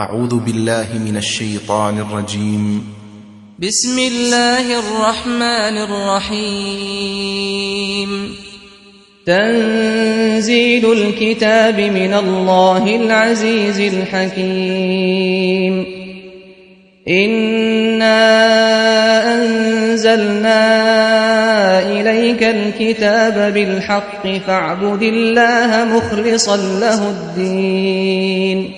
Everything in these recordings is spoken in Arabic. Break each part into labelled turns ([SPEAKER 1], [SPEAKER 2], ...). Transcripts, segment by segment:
[SPEAKER 1] أعوذ بالله من الشيطان الرجيم.
[SPEAKER 2] بسم الله الرحمن الرحيم. تنزيل الكتاب من الله العزيز الحكيم. إنا أنزلنا إليك الكتاب بالحق فاعبد الله مخلصا له الدين.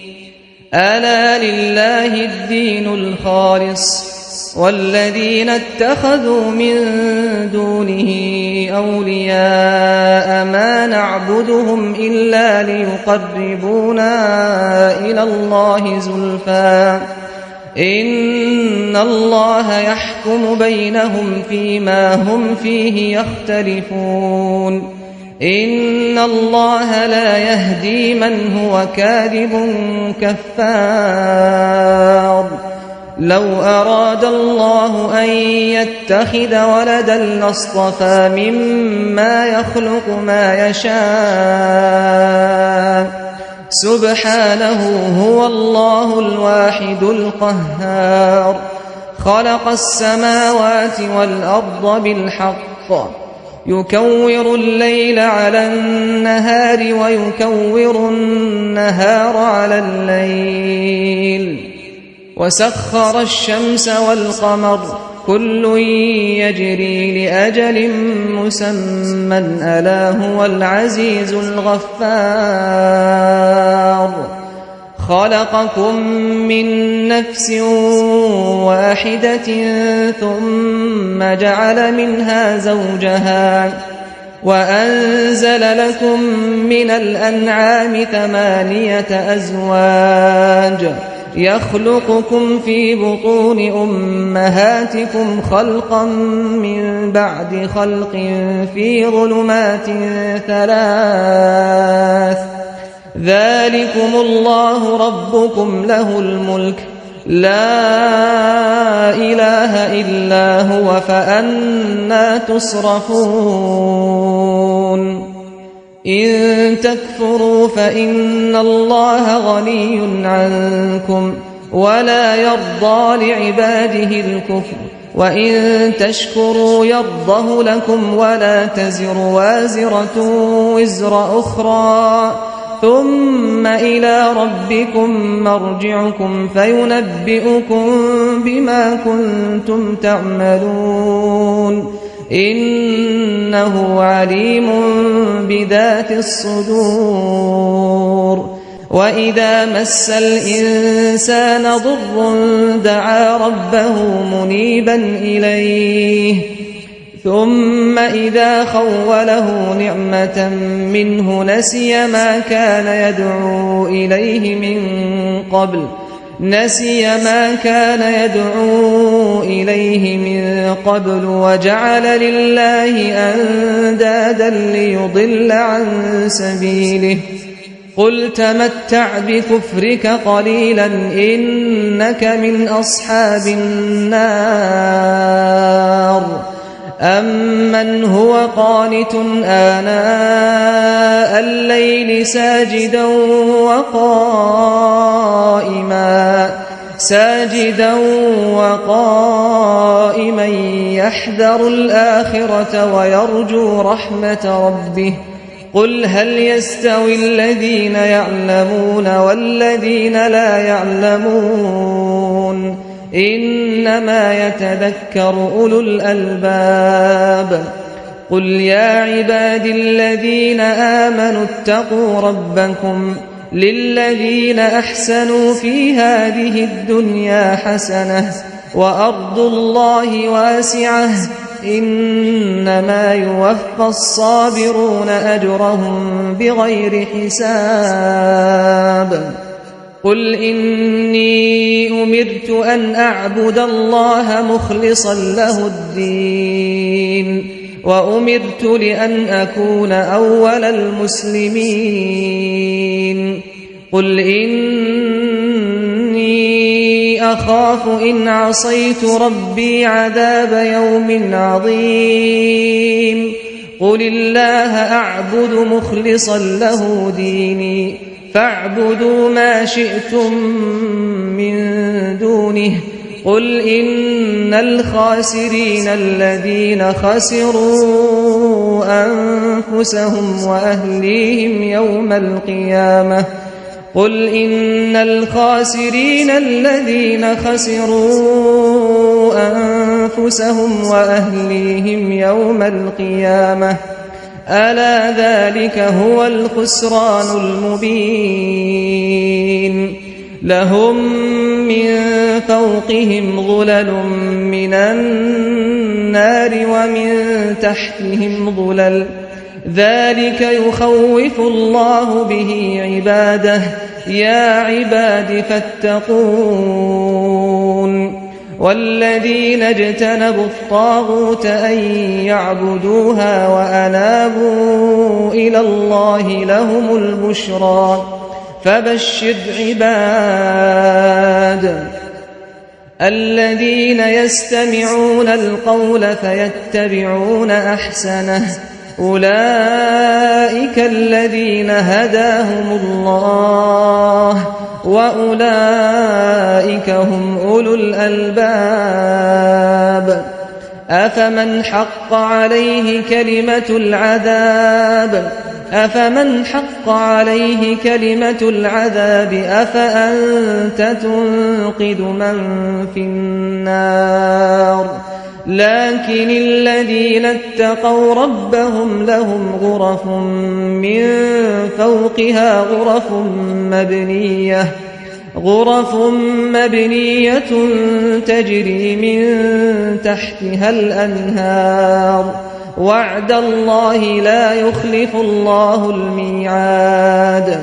[SPEAKER 2] ألا لله الدين الخالص والذين اتخذوا من دونه أولياء ما نعبدهم إلا ليقربونا إلى الله زلفى إن الله يحكم بينهم فيما هم فيه يختلفون. إن الله لا يهدي من هو كاذب كفار. لو أراد الله أن يتخذ ولدا لاصطفى مما يخلق ما يشاء سبحانه هو الله الواحد القهار. خلق السماوات والأرض بالحق يكور الليل على النهار ويكور النهار على الليل وسخر الشمس والقمر كل يجري لأجل مسمى ألا هو العزيز الغفار. خلقكم من نفس واحدة ثم جعل منها زوجها وأنزل لكم من الأنعام 8 أزواج يخلقكم في بطون أمهاتكم خلقا من بعد خلق في ظلمات 3 ذلكم الله ربكم له الملك لا إله إلا هو فأنى تصرفون. إن تكفروا فإن الله غني عنكم ولا يرضى لعباده الكفر وإن تشكروا يرضه لكم ولا تزر وازرة وزر أخرى ثم إلى ربكم مرجعكم فينبئكم بما كنتم تعملون إنه عليم بذات الصدور. وإذا مس الإنسان ضر دعا ربه منيبا إليه ثم إذا خوله نعمة منه نسي ما كان يدعو إليه من قبل وجعل لله أندادا ليضل عن سبيله. قل تمتع بكفرك قليلا إنك من أصحاب النار. أمن هو قانت آناء الليل ساجدا وقائما يحذر الآخرة ويرجو رحمة ربه. قل هل يستوي الذين يعلمون والذين لا يعلمون إنما يتذكر أولو الألباب. قل يا عبادي الذين آمنوا اتقوا ربكم للذين أحسنوا في هذه الدنيا حسنة وأرض الله واسعة إنما يوفى الصابرون أجرهم بغير حساب. قل إني أمرت أن أعبد الله مخلصا له الدين وأمرت لأن أكون أول المسلمين. قل إني أخاف إن عصيت ربي عذاب يوم عظيم. قل الله أعبد مخلصا له ديني فاعبدوا ما شئتم من دونه قل إن الخاسرين الذين خسروا أنفسهم وأهليهم يوم القيامة قل إن الخاسرين الذين خسروا أنفسهم وأهليهم يوم القيامة ألا ذلك هو الخسران المبين لهم من فوقهم ظلل من النار ومن تحتهم ظلل ذلك يخوف الله به عباده يا عباد فاتقون والذين اجتنبوا الطاغوت أن يعبدوها وأنابوا إلى الله لهم البشرى فبشر عباد الذين يستمعون القول فيتبعون أحسنه أولئك الذين هداهم الله وأولئك هم أولو الألباب أفمن حق عليه كلمة العذاب أفأنت تنقذ من في النار لكن الذين اتقوا ربهم لهم غرف من فوقها غرف مبنية تجري من تحتها الأنهار وعد الله لا يخلف الله الميعاد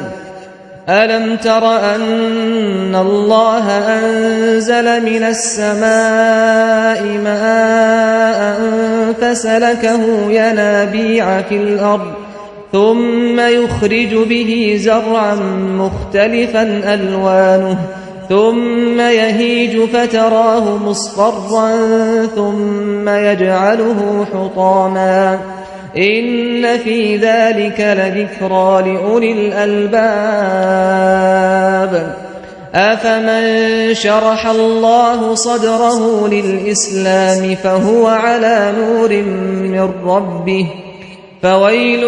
[SPEAKER 2] ألم تر أن الله أنزل من السماء ماء فسلكه ينابيع في الأرض ثم يخرج به زرعا مختلفا ألوانه ثم يهيج فتراه مصفرا ثم يجعله حطاما إن في ذلك لذكرى لأولي الألباب أفمن شرح الله صدره للإسلام فهو على نور من ربه فويل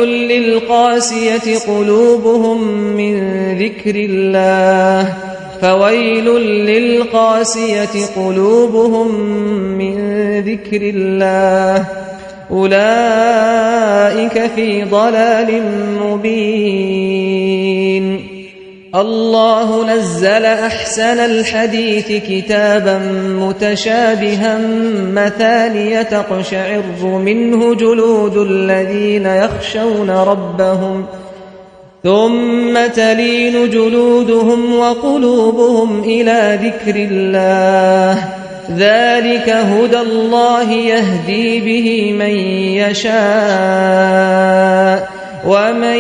[SPEAKER 2] للقاسية قلوبهم من ذكر الله أولئك في ضلال مبين الله نزل أحسن الحديث كتابا متشابها مثانية تقشعر منه جلود الذين يخشون ربهم ثم تلين جلودهم وقلوبهم إلى ذكر الله ذلك هدى الله يهدي به من يشاء ومن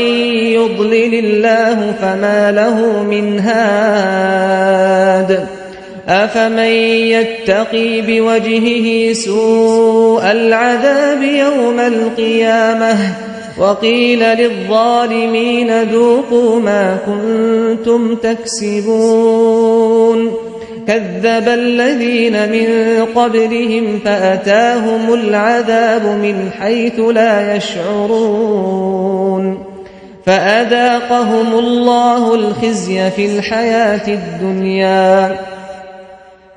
[SPEAKER 2] يضلل الله فما له من هاد أفمن يتقي بوجهه سوء العذاب يوم القيامة وقيل للظالمين ذوقوا ما كنتم تكسبون كذب الذين من قبلهم فأتاهم العذاب من حيث لا يشعرون فأذاقهم الله الخزي في الحياة الدنيا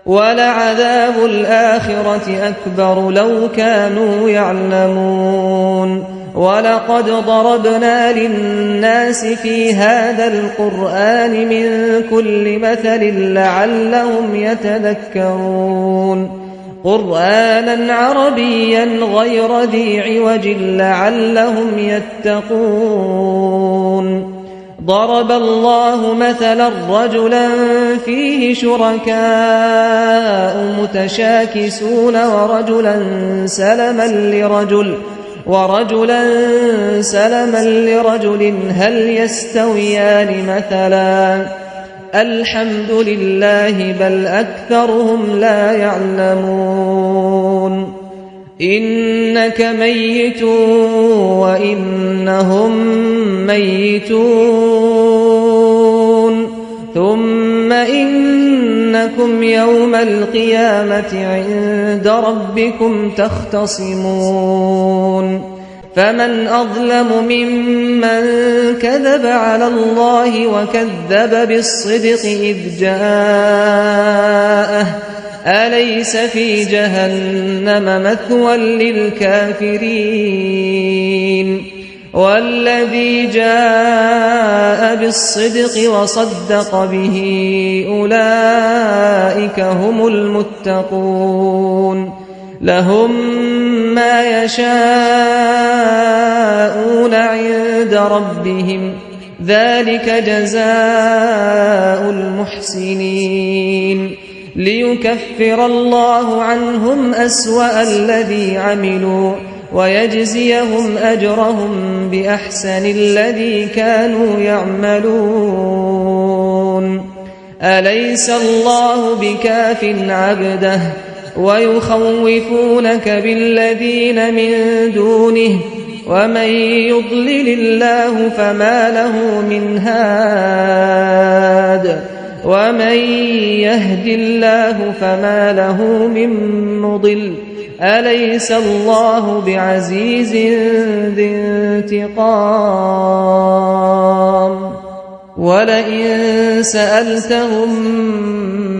[SPEAKER 2] ولعذاب الآخرة أكبر لو كانوا يعلمون ولقد ضربنا للناس في هذا القرآن من كل مثل لعلهم يتذكرون قرآنا عربيا غير ذي عوج لعلهم يتقون ضرب الله مثلا رجلا فيه شركاء متشاكسون ورجلا سلما لرجل هل يستويان مثلا الحمد لله بل أكثرهم لا يعلمون إنك ميت وإنهم ميتون ثم إنكم يوم القيامة عند ربكم تختصمون فمن أظلم ممن كذب على الله وكذب بالصدق إذ جاءه أليس في جهنم مثوى للكافرين والذي جاء بالصدق وصدق به أولئك هم المتقون لهم ما يشاءون عند ربهم ذلك جزاء المحسنين ليكفر الله عنهم أسوأ الذي عملوا ويجزيهم أجرهم بأحسن الذي كانوا يعملون أليس الله بكاف عبده ويخوفونك بالذين من دونه ومن يضلل الله فما له من هاد ومن يهد الله فما له من مضل أليس الله بعزيز ذي انتقام ولئن سألتهم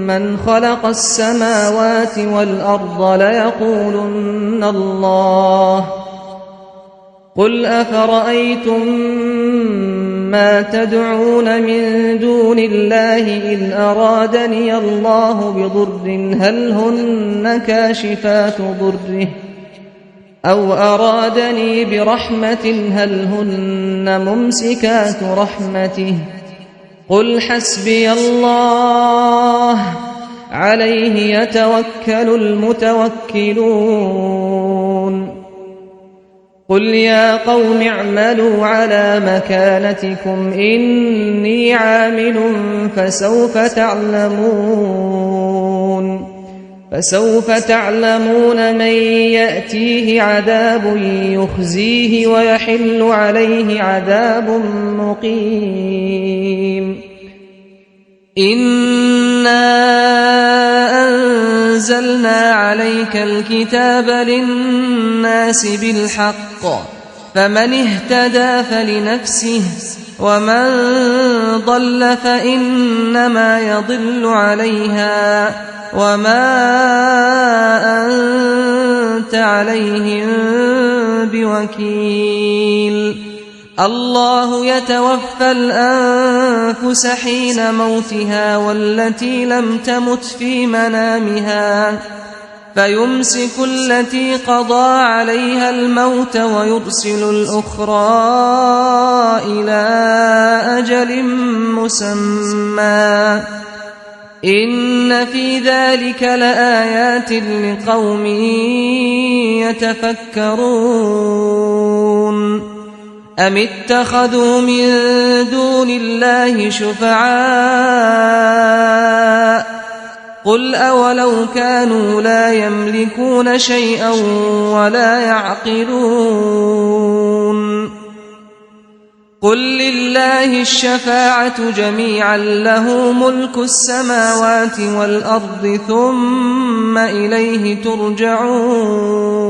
[SPEAKER 2] من خلق السماوات والأرض ليقولن الله قل أفرأيتم ما تدعون من دون الله إن أرادني الله بضر هل هن كاشفات ضره أو أرادني برحمة هل هن ممسكات رحمته قل حسبي الله عليه يتوكل المتوكلون قل يا قوم اعملوا على مكانتكم إني عامل فسوف تعلمون من يأتيه عذاب يخزيه ويحل عليه عذاب مقيم إنا أنزلنا عليك الكتاب للناس بالحق فمن اهتدى فلنفسه ومن ضل فإنما يضل عليها وما أنت عليهم بوكيل الله يتوفى الأنفس حين موتها والتي لم تمت في منامها فيمسك التي قضى عليها الموت ويرسل الأخرى إلى أجل مسمى إن في ذلك لآيات لقوم يتفكرون أم اتخذوا من دون الله شفعاء قل أولو كانوا لا يملكون شيئا ولا يعقلون قل لله الشفاعة جميعا له ملك السماوات والأرض ثم إليه ترجعون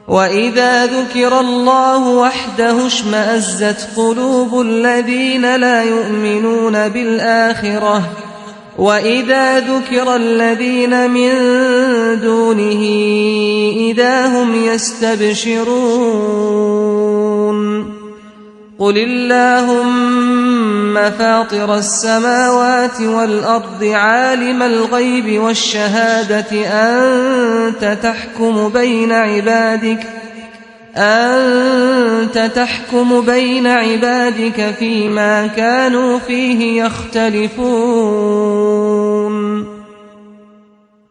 [SPEAKER 2] وإذا ذكر الله وحده اشمأزت قلوب الذين لا يؤمنون بالآخرة وإذا ذكر الذين من دونه إذا هم يستبشرون قل اللهم فاطر السماوات والأرض عالم الغيب والشهادة أنت تحكم بين عبادك فيما كانوا فيه يختلفون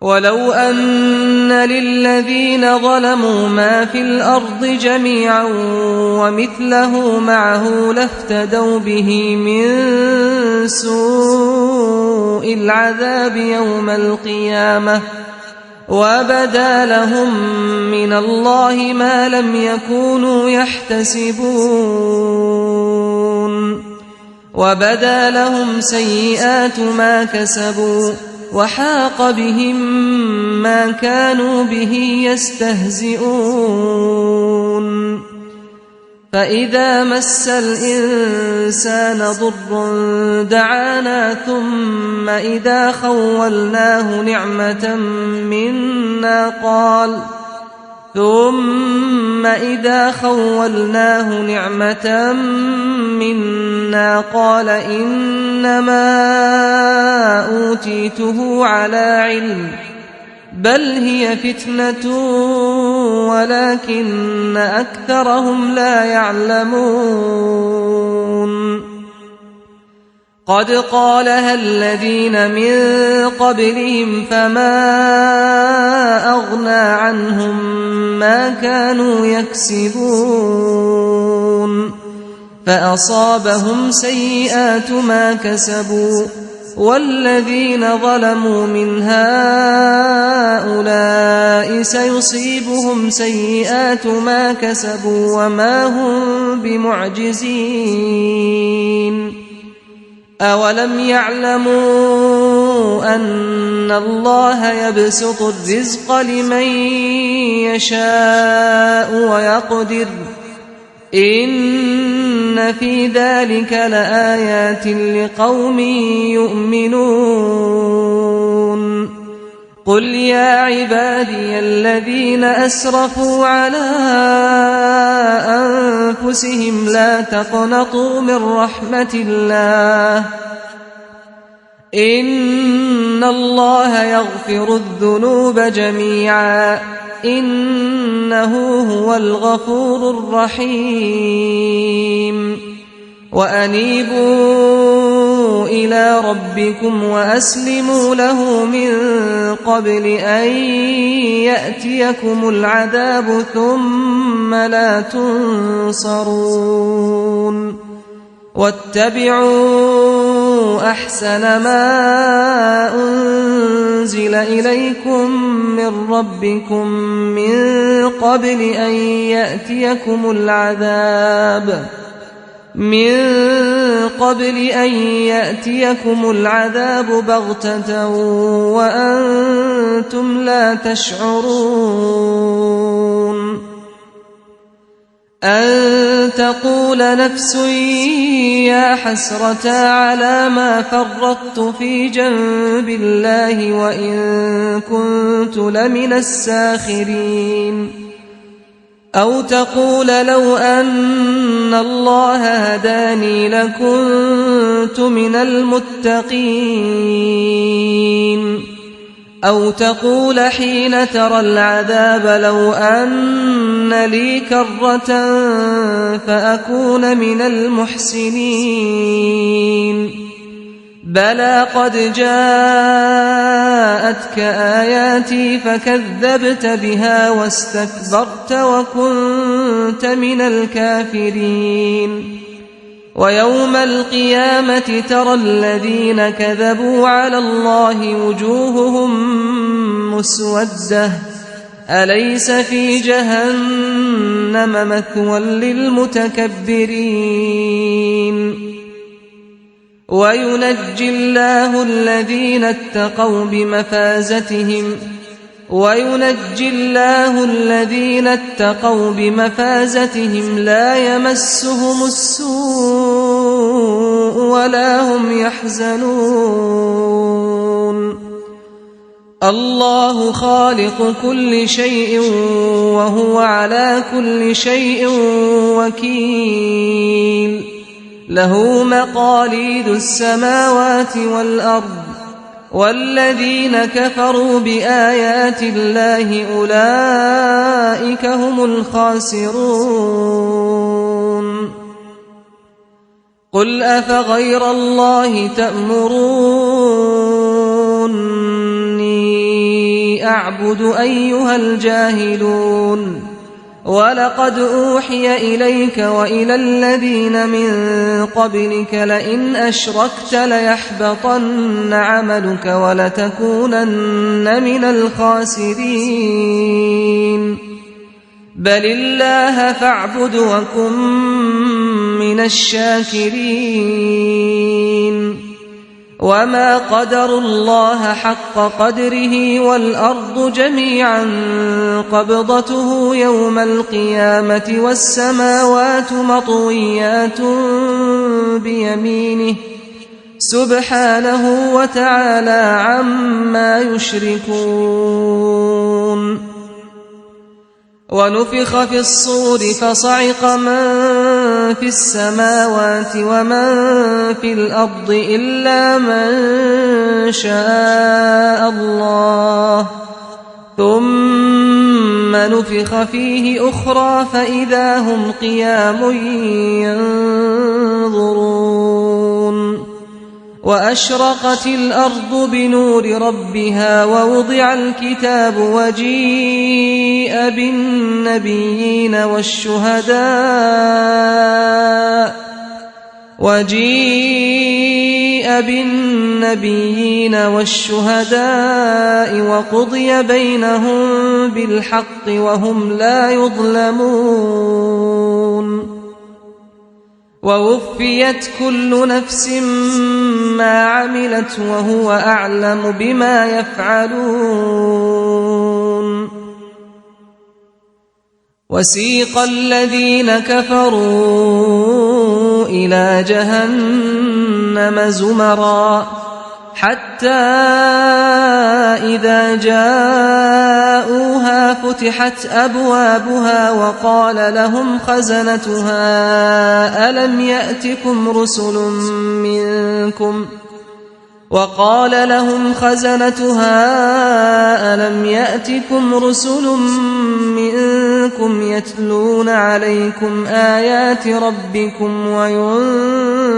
[SPEAKER 2] ولو أن للذين ظلموا ما في الأرض جميعا ومثله معه لافتدوا به من سوء العذاب يوم القيامة وبدا لهم من الله ما لم يكونوا يحتسبون وبدا لهم سيئات ما كسبوا وحاق بهم ما كانوا به يستهزئون فإذا مس الإنسان ضر دعانا ثم إذا خولناه نعمة منا قال إنما أوتيته على علم بل هي فتنة ولكن أكثرهم لا يعلمون قد قالها الذين من قبلهم فما أغنى عنهم ما كانوا يكسبون فأصابهم سيئات ما كسبوا والذين ظلموا من هؤلاء سيصيبهم سيئات ما كسبوا وما هم بمعجزين أولم يعلموا أن الله يبسط الرزق لمن يشاء ويقدر إن في ذلك لآيات لقوم يؤمنون قل يا عبادي الذين أسرفوا على أنفسهم لا تقنطوا من رحمة الله إن الله يغفر الذنوب جميعا إنه هو الغفور الرحيم وأنيبوا إلى ربكم وأسلموا له من قبل أن يأتيكم العذاب ثم لا تنصرون واتبعوا أحسن ما أنزل إليكم من ربكم من قبل أن يأتيكم العذاب بغتة وأنتم لا تشعرون أن تقول نفس يا حسرة على ما فرطت في جنب الله وإن كنت لمن الساخرين أو تقول لو أن الله هداني لكنت من المتقين أو تقول حين ترى العذاب لو أن لي كرة فأكون من المحسنين بلى قد جاءتك آياتي فكذبت بها واستكبرت وكنت من الكافرين ويوم القيامة ترى الذين كذبوا على الله وجوههم مسودة أليس في جهنم مثوى للمتكبرين وينجي الله الذين اتقوا بمفازتهم لا يمسهم السوء ولا هم يحزنون الله خالق كل شيء وهو على كل شيء وكيل له مقاليد السماوات والأرض والذين كفروا بآيات الله أولئك هم الخاسرون قل أفغير الله تأمروني أعبد أيها الجاهلون ولقد أوحي إليك وإلى الذين من قبلك لئن أشركت ليحبطن عملك ولتكونن من الخاسرين بل الله فاعبد وكن من الشاكرين وما قدروا الله حق قدره والأرض جميعا قبضته يوم القيامة والسماوات مطويات بيمينه سبحانه وتعالى عما يشركون ونفخ في الصور فصعق من في السماوات ومن في الأرض إلا من شاء الله ثم نفخ فيه أخرى فإذا هم قيام ينظرون وأشرقت الأرض بنور ربها ووضع الكتاب وجيء بالنبيين والشهداء وقضي بينهم بالحق وهم لا يظلمون ووفيت كل نفس ما عملت وهو أعلم بما يفعلون وسيق الذين كفروا إلى جهنم زمرا حتى إذا جاءوها فتحت أبوابها وقال لهم خزنتها ألم يأتكم رسل منكم يتلون عليكم آيات ربكم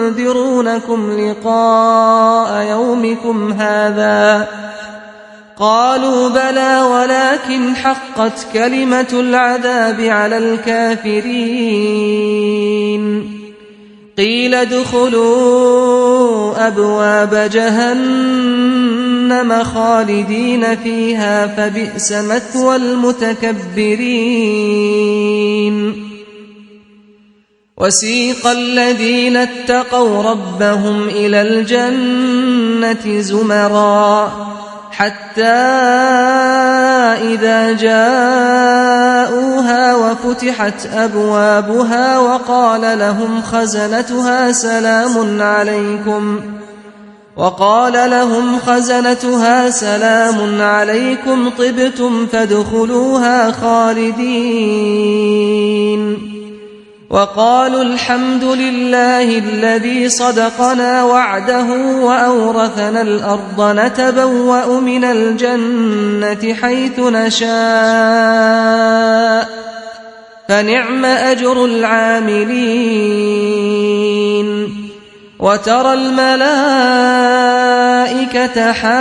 [SPEAKER 2] وينذرونكم لقاء يومكم هذا قالوا بلى ولكن حقت كلمة العذاب على الكافرين قيل ادخلوا أبواب جهنم خالدين فيها فبئس مثوى المتكبرين وسيق الذين اتقوا ربهم إلى الجنة زمرا حتى إذا جاءوها وفتحت أبوابها وقال لهم خزنتها سلام عليكم طبتم فادخلوها خالدين وقالوا الحمد لله الذي صدقنا وعده وأورثنا الأرض نتبوأ من الجنة حيث نشاء فنعم أجر العاملين وترى الملائكة حافين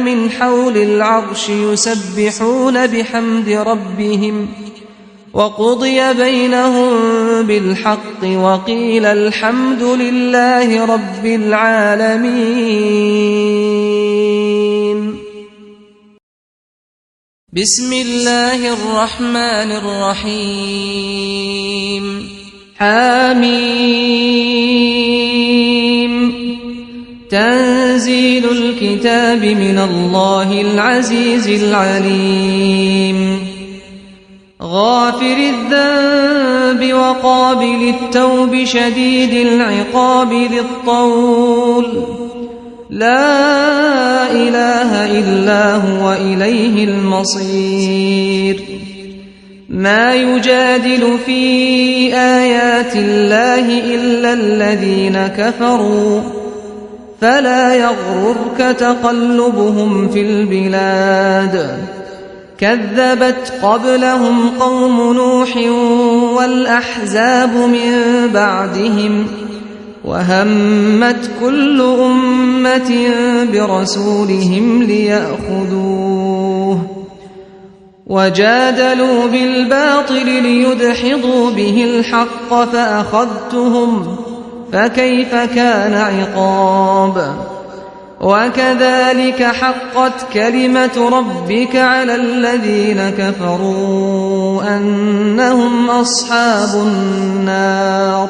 [SPEAKER 2] من حول العرش يسبحون بحمد ربهم وقضي بينهم بالحق وقيل الحمد لله رب العالمين بسم الله الرحمن الرحيم حميم تنزيل الكتاب من الله العزيز العليم غافر الذنب وقابل التوب شديد العقاب ذي الطول لا إله إلا هو إليه المصير ما يجادل في آيات الله إلا الذين كفروا فلا يغررك تقلبهم في البلاد كذبت قبلهم قوم نوح والأحزاب من بعدهم وهمت كل أمة برسولهم ليأخذوه وجادلوا بالباطل ليدحضوا به الحق فأخذتهم فكيف كان عقاب وكذلك حقت كلمة ربك على الذين كفروا أنهم أصحاب النار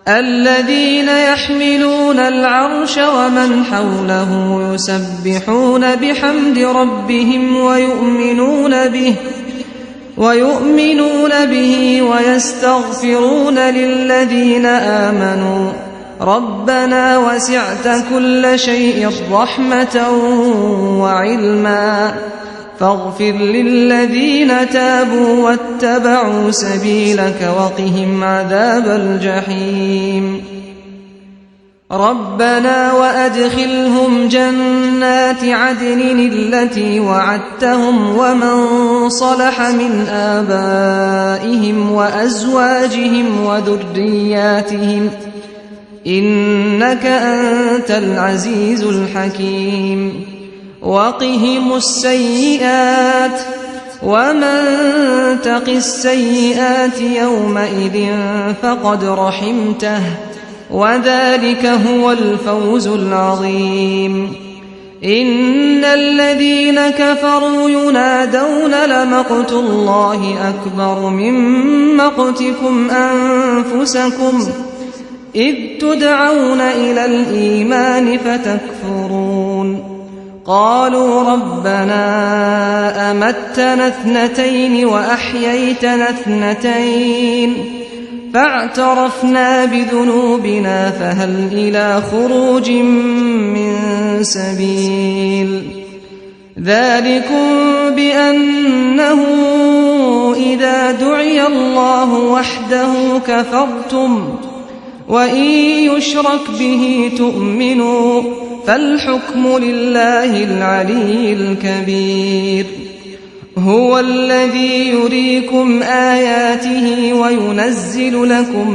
[SPEAKER 2] الذين يحملون العرش ومن حوله يسبحون بحمد ربهم ويؤمنون به ويستغفرون للذين آمنوا ربنا وسعت كل شيء رحمة وعلما فاغفر للذين تابوا واتبعوا سبيلك وقهم عذاب الجحيم ربنا وأدخلهم جنات عدن التي وعدتهم ومن صلح من آبائهم وأزواجهم وذرياتهم إنك أنت العزيز الحكيم وقهم السيئات ومن تق السيئات يومئذ فقد رحمته وذلك هو الفوز العظيم إن الذين كفروا ينادون لمقت الله أكبر من مقتكم أنفسكم إذ تدعون إلى الإيمان فتكفرون قالوا ربنا أمتنا 2 وأحييتنا 2 فاعترفنا بذنوبنا فهل إلى خروج من سبيل ذلكم بأنه إذا دعي الله وحده كفرتم وإن يشرك به تؤمنوا فالحكم لله العلي الكبير هو الذي يريكم آياته وينزل لكم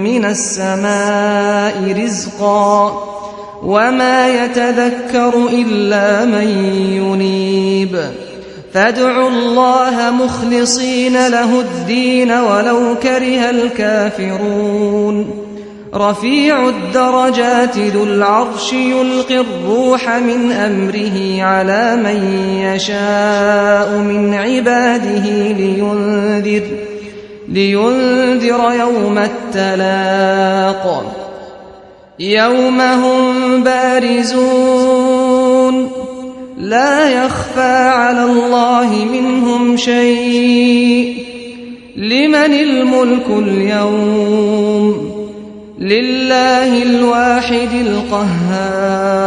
[SPEAKER 2] من السماء رزقا وما يتذكر إلا من ينيب فادعوا الله مخلصين له الدين ولو كره الكافرون رفيع الدرجات ذو العرش يلقي الروح من أمره على من يشاء من عباده لينذر يوم التلاق يوم هم بارزون لا يخفى على الله منهم شيء لمن الملك اليوم لله الواحد القهار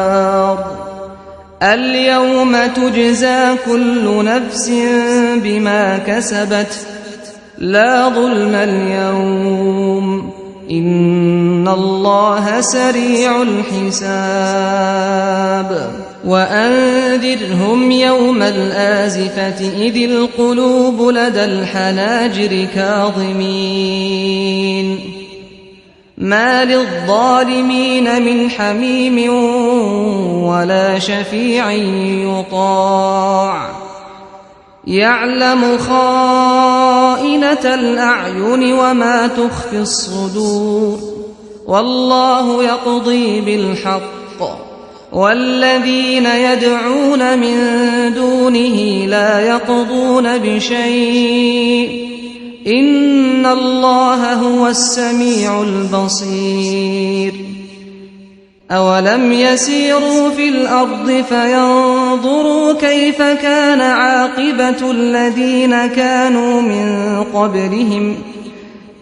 [SPEAKER 2] اليوم تجزى كل نفس بما كسبت لا ظلم اليوم إن الله سريع الحساب وأنذرهم يوم الآزفة إذ القلوب لدى الحناجر كاظمين ما للظالمين من حميم ولا شفيع يطاع يعلم خائنة الأعين وما تخفي الصدور والله يقضي بالحق والذين يدعون من دونه لا يقضون بشيء إن الله هو السميع البصير أولم يسيروا في الأرض فينظروا كيف كان عاقبة الذين كانوا من قبلهم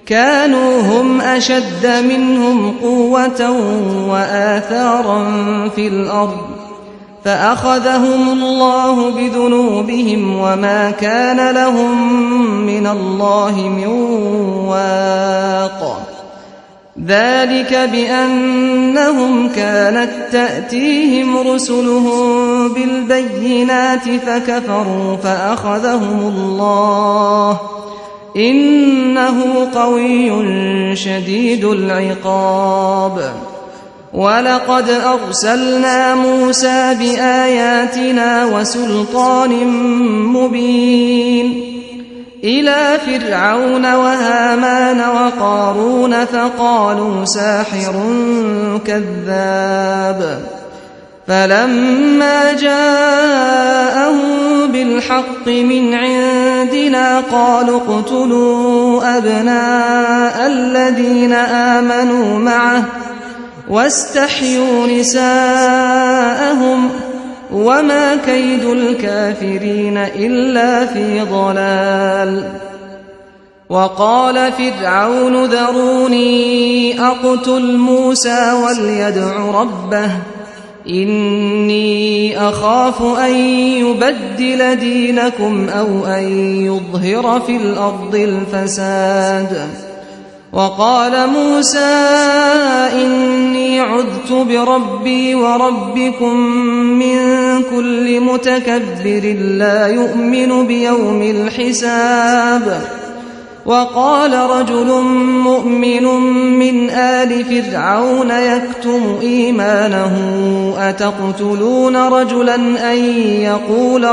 [SPEAKER 2] كانوا هم أشد منهم قوة وآثارا في الأرض فأخذهم الله بذنوبهم وما كان لهم من الله من واق ذلك بأنهم كانت تأتيهم رسلهم بالبينات فكفروا فأخذهم الله إنه قوي شديد العقاب ولقد أرسلنا موسى بآياتنا وسلطان مبين إلى فرعون وهامان وقارون فقالوا ساحر كذاب فلما جاءهم بالحق من عندنا قالوا اقتلوا أبناء الذين آمنوا معه واستحيوا نساءهم وما كيد الكافرين إلا في ضلال. وقال فرعون ذروني أقتل موسى وليدع ربه إني أخاف أن يبدل دينكم أو أن يظهر في الأرض الفساد. وقال موسى إني عذت بربي وربكم من كل متكبر لا يؤمن بيوم الحساب. وقال رجل مؤمن من آل فرعون يكتم إيمانه أتقتلون رجلا أن يقول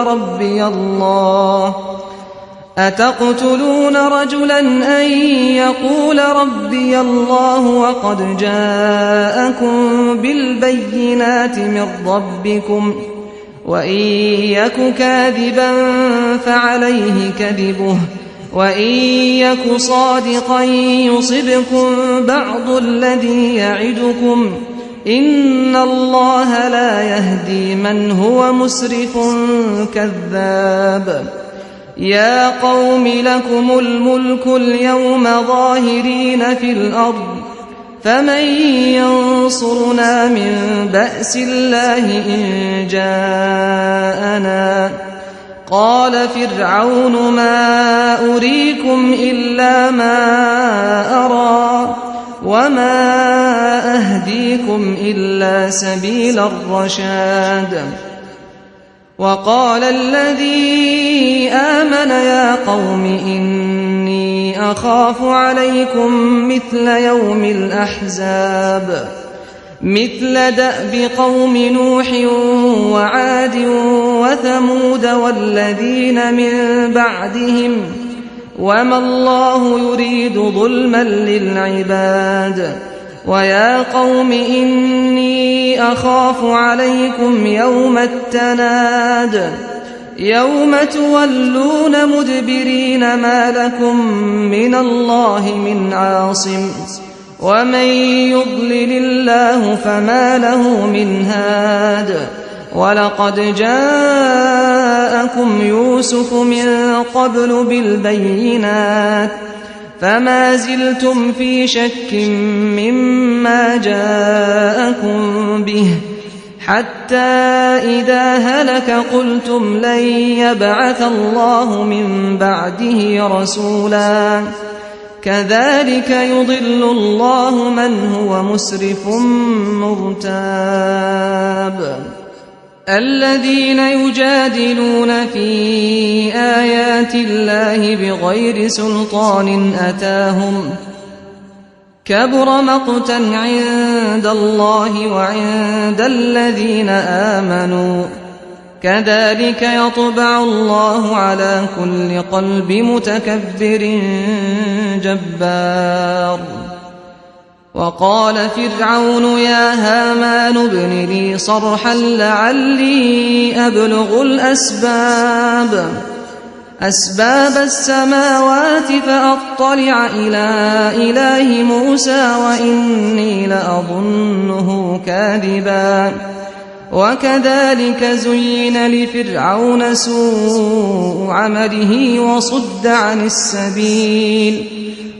[SPEAKER 2] ربي الله وقد جاءكم بالبينات من ربكم وإن يك كاذبا فعليه كذبه وإن يك صادقا يصبكم بعض الذي يعدكم إن الله لا يهدي من هو مسرف كذاب. يا قوم لكم الملك اليوم ظاهرين في الأرض فمن ينصرنا من بأس الله إن جاءنا. قال فرعون ما أريكم إلا ما أرى وما أهديكم إلا سبيل الرشاد. وقال الذي آمن يا قوم إني أخاف عليكم مثل يوم الأحزاب مثل دأب قوم نوح وعاد وثمود والذين من بعدهم وما الله يريد ظلما للعباد. ويا قوم إني أخاف عليكم يوم التناد يوم تولون مدبرين ما لكم من الله من عاصم ومن يضلل الله فما له من هاد. ولقد جاءكم يوسف من قبل بالبينات فما زلتم في شك مما جاءكم به حتى إذا هلك قلتم لن يبعث الله من بعده رسولا كذلك يضل الله من هو مسرف مرتاب. الذين يجادلون في آيات الله بغير سلطان أتاهم كبر مقتا عند الله وعند الذين آمنوا كذلك يطبع الله على كل قلب متكبر جبار. وقال فرعون يا هامان ابن لي صرحا لعلي أبلغ أسباب السماوات فأطلع إلى إله موسى وإني لأظنه كاذبا. وكذلك زين لفرعون سوء عمله وصد عن السبيل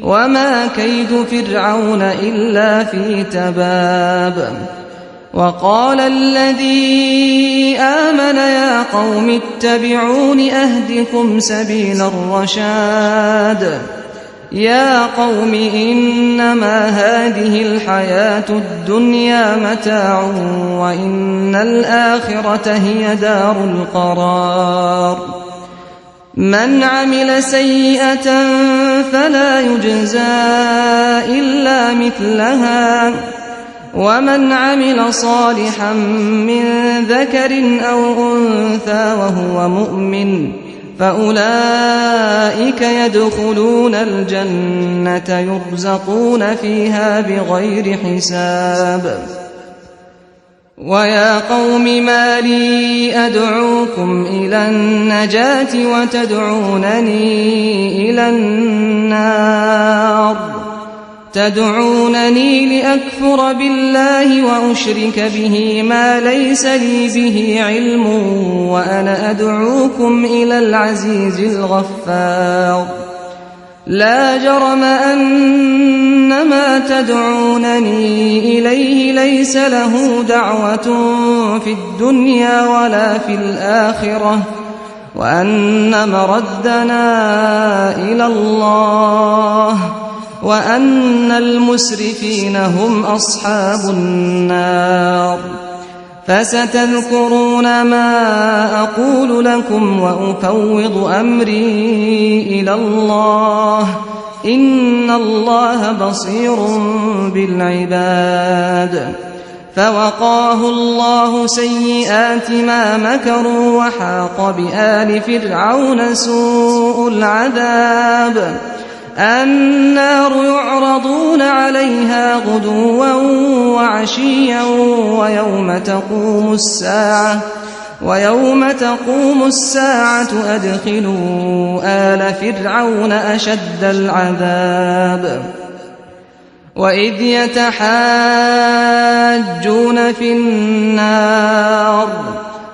[SPEAKER 2] وما كيد فرعون إلا في تباب. وقال الذي آمن يا قوم اتبعون أهدكم سبيل الرشاد. يا قوم إنما هذه الحياة الدنيا متاع وإن الآخرة هي دار القرار. من عمل سيئة فلا يجزى إلا مثلها ومن عمل صالحا من ذكر أو أنثى وهو مؤمن فأولئك يدخلون الجنة يرزقون فيها بغير حساب. ويا قوم ما لي أدعوكم إلى النجاة وتدعونني إلى النار تدعونني لأكفر بالله وأشرك به ما ليس لي به علم وأنا أدعوكم إلى العزيز الغفار لا جرم أن ما تدعونني إليه ليس له دعوة في الدنيا ولا في الآخرة وأن مردنا إلى الله وأن المسرفين هم أصحاب النار فستذكرون ما أقول لكم وأفوض أمري إلى الله إن الله بصير بالعباد فوقاه الله سيئات ما مكروا وحاق بآل فرعون سوء العذاب النار يعرضون عليها غدوا وعشيا ويوم تقوم الساعة أدخلوا آل فرعون أشد العذاب وإذ يتحاجون في النار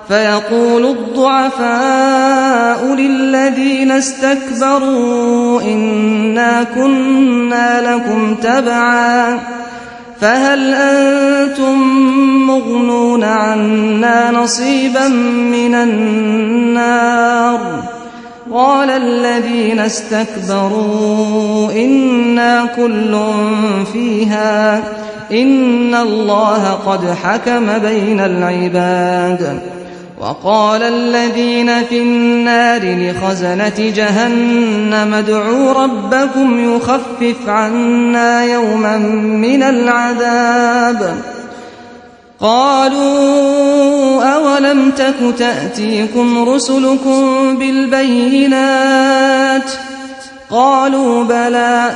[SPEAKER 2] فيقول الضعفاء للذين استكبروا إنا كنا لكم تبعا فهل أنتم مغنون عنا نصيبا من النار قال الذين استكبروا إنا كل فيها إن الله قد حكم بين العباد وقال الذين في النار لخزنة جهنم ادعوا ربكم يخفف عنا يوما من العذاب قالوا أولم تك تأتيكم رسلكم بالبينات قالوا بلى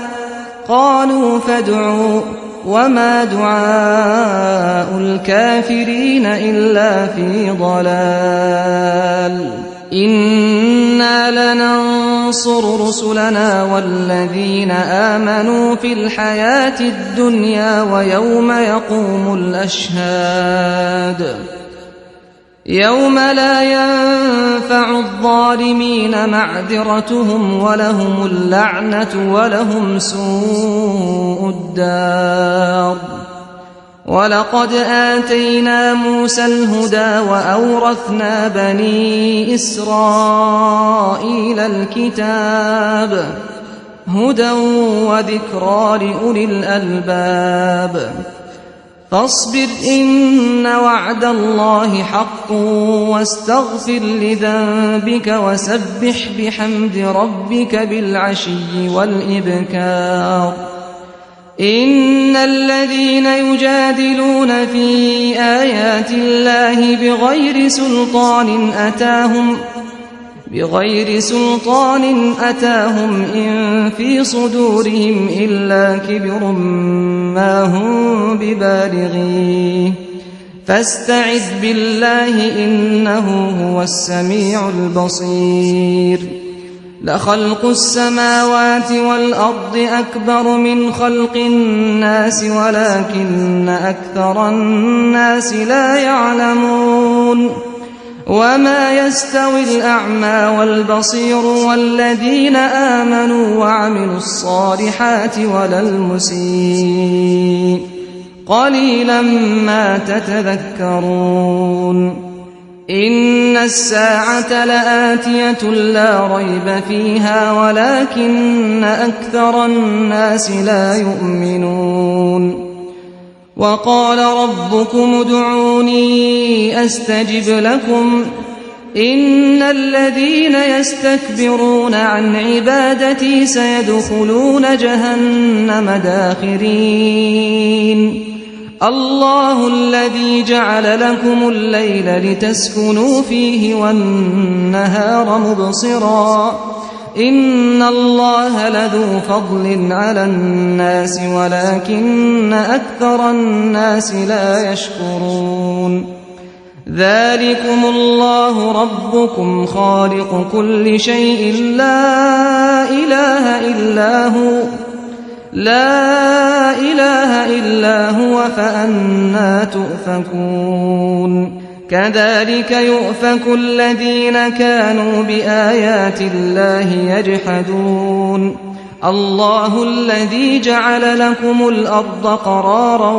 [SPEAKER 2] قالوا فادعوا وما دعاء الكافرين إلا في ضلال إنا لننصر رسلنا والذين آمنوا في الحياة الدنيا ويوم يقوم الأشهاد يوم لا ينفع الظالمين معذرتهم ولهم اللعنة ولهم سوء الدار ولقد آتينا موسى الهدى وأورثنا بني إسرائيل الكتاب هدى وذكرى لأولي الألباب فاصبر إن وعد الله حق واستغفر لذنبك وسبح بحمد ربك بالعشي والإبكار إن الذين يجادلون في آيات الله بغير سلطان أتاهم إن في صدورهم إلا كبر ما هم ببالغيه فاستعذ بالله إنه هو السميع البصير لخلق السماوات والأرض أكبر من خلق الناس ولكن أكثر الناس لا يعلمون وما يستوي الأعمى والبصير والذين آمنوا وعملوا الصالحات ولا المسيء قليلا ما تتذكرون إن الساعة لآتية لا ريب فيها ولكن أكثر الناس لا يؤمنون وقال ربكم ادعوني أستجب لكم إن الذين يستكبرون عن عبادتي سيدخلون جهنم داخرين الله الذي جعل لكم الليل لتسكنوا فيه والنهار مبصرا إن الله لذو فضل على الناس ولكن أكثر الناس لا يشكرون ذلكم الله ربكم خالق كل شيء لا إله إلا هو فأنى تؤفكون كذلك يؤفك الذين كانوا بآيات الله يجحدون الله الذي جعل لكم الأرض قرارا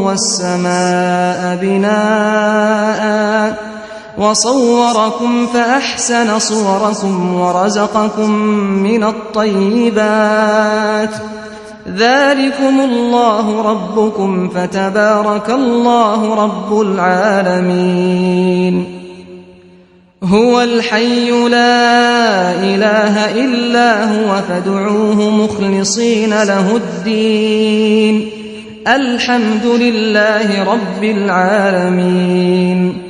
[SPEAKER 2] والسماء بناء وصوركم فأحسن صوركم ورزقكم من الطيبات ذلكم الله ربكم فتبارك الله رب العالمين هو الحي لا إله إلا هو فادعوه مخلصين له الدين الحمد لله رب العالمين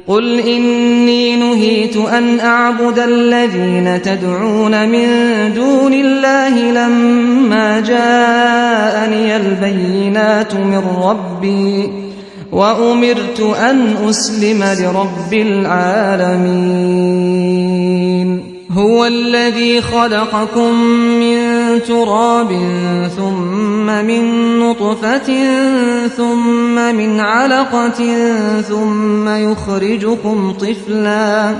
[SPEAKER 2] قل إني نهيت أن أعبد الذين تدعون من دون الله لما جاءني البينات من ربي وأمرت أن أسلم لرب العالمين هو الذي خلقكم من تراب ثم من نطفة ثم من علقة ثم يخرجكم طفلا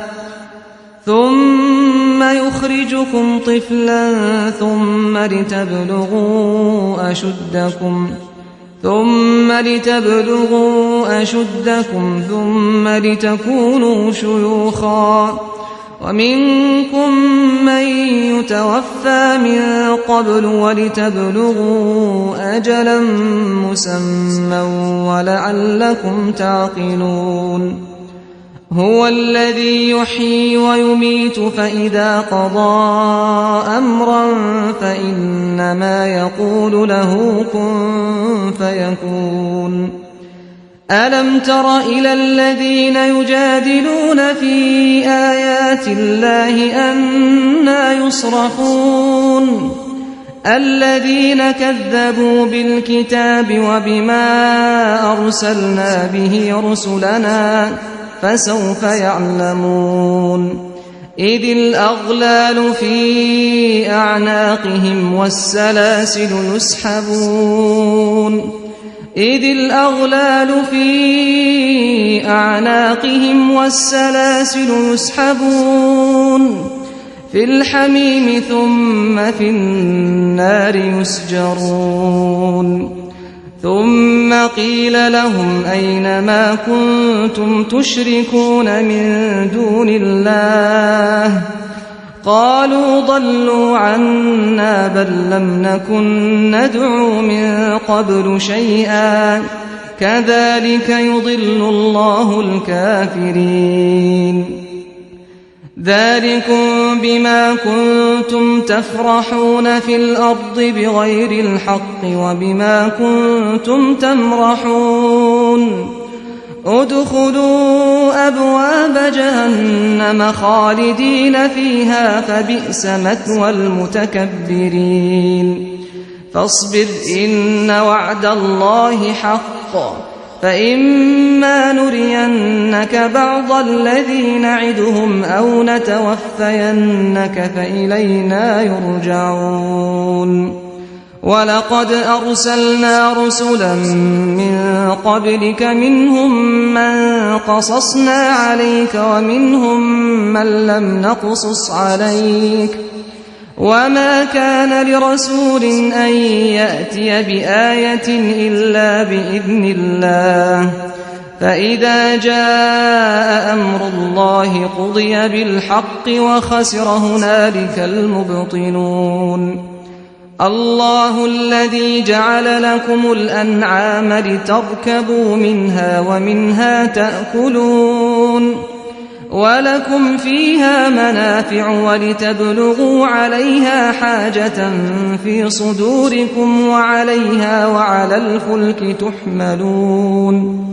[SPEAKER 2] ثم لتبلغوا أشدكم ثم لتكونوا شيوخا ومنكم من يتوفى من قبل ولتبلغوا أجلا مسمى ولعلكم تعقلون هو الذي يحيي ويميت فإذا قضى أمرا فإنما يقول له كن فيكون ألم تر إلى الذين يجادلون في آيات الله أنى يصرفون الذين كذبوا بالكتاب وبما أرسلنا به رسلنا فسوف يعلمون إذ الأغلال في أعناقهم والسلاسل يسحبون في الحميم ثم في النار يسجرون ثم قيل لهم أين ما كنتم تشركون من دون الله قالوا ضلوا عنا بل لم نكن ندعو من قبل شيئا كذلك يضل الله الكافرين ذلكم بما كنتم تفرحون في الأرض بغير الحق وبما كنتم تمرحون ادخلوا أبواب جهنم خالدين فيها فبئس مثوى المتكبرين فاصبر إن وعد الله حق فإما نرينك بعض الذي نعدهم أو نتوفينك فإلينا يرجعون ولقد أرسلنا رسلا من قبلك منهم من قصصنا عليك ومنهم من لم نقصص عليك وما كان لرسول أن يأتي بآية إلا بإذن الله فإذا جاء أمر الله قضي بالحق وخسر هنالك المبطلون الله الذي جعل لكم الأنعام لتركبوا منها ومنها تأكلون ولكم فيها منافع ولتبلغوا عليها حاجة في صدوركم وعليها وعلى الفلك تحملون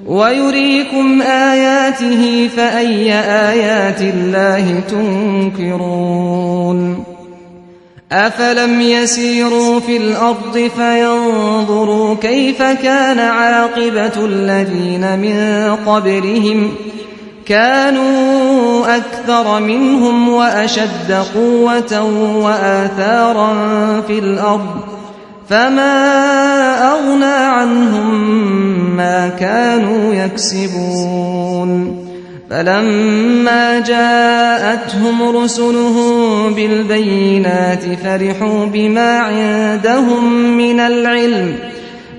[SPEAKER 2] ويريكم آياته فأي آيات الله تنكرون أفلم يسيروا في الأرض فينظروا كيف كان عاقبة الذين من قبلهم كانوا أكثر منهم وأشد قوة وآثارا في الأرض فما أغنى عنهم ما كانوا يكسبون فلما جاءتهم رسلهم بالبينات فرحوا بما عندهم من العلم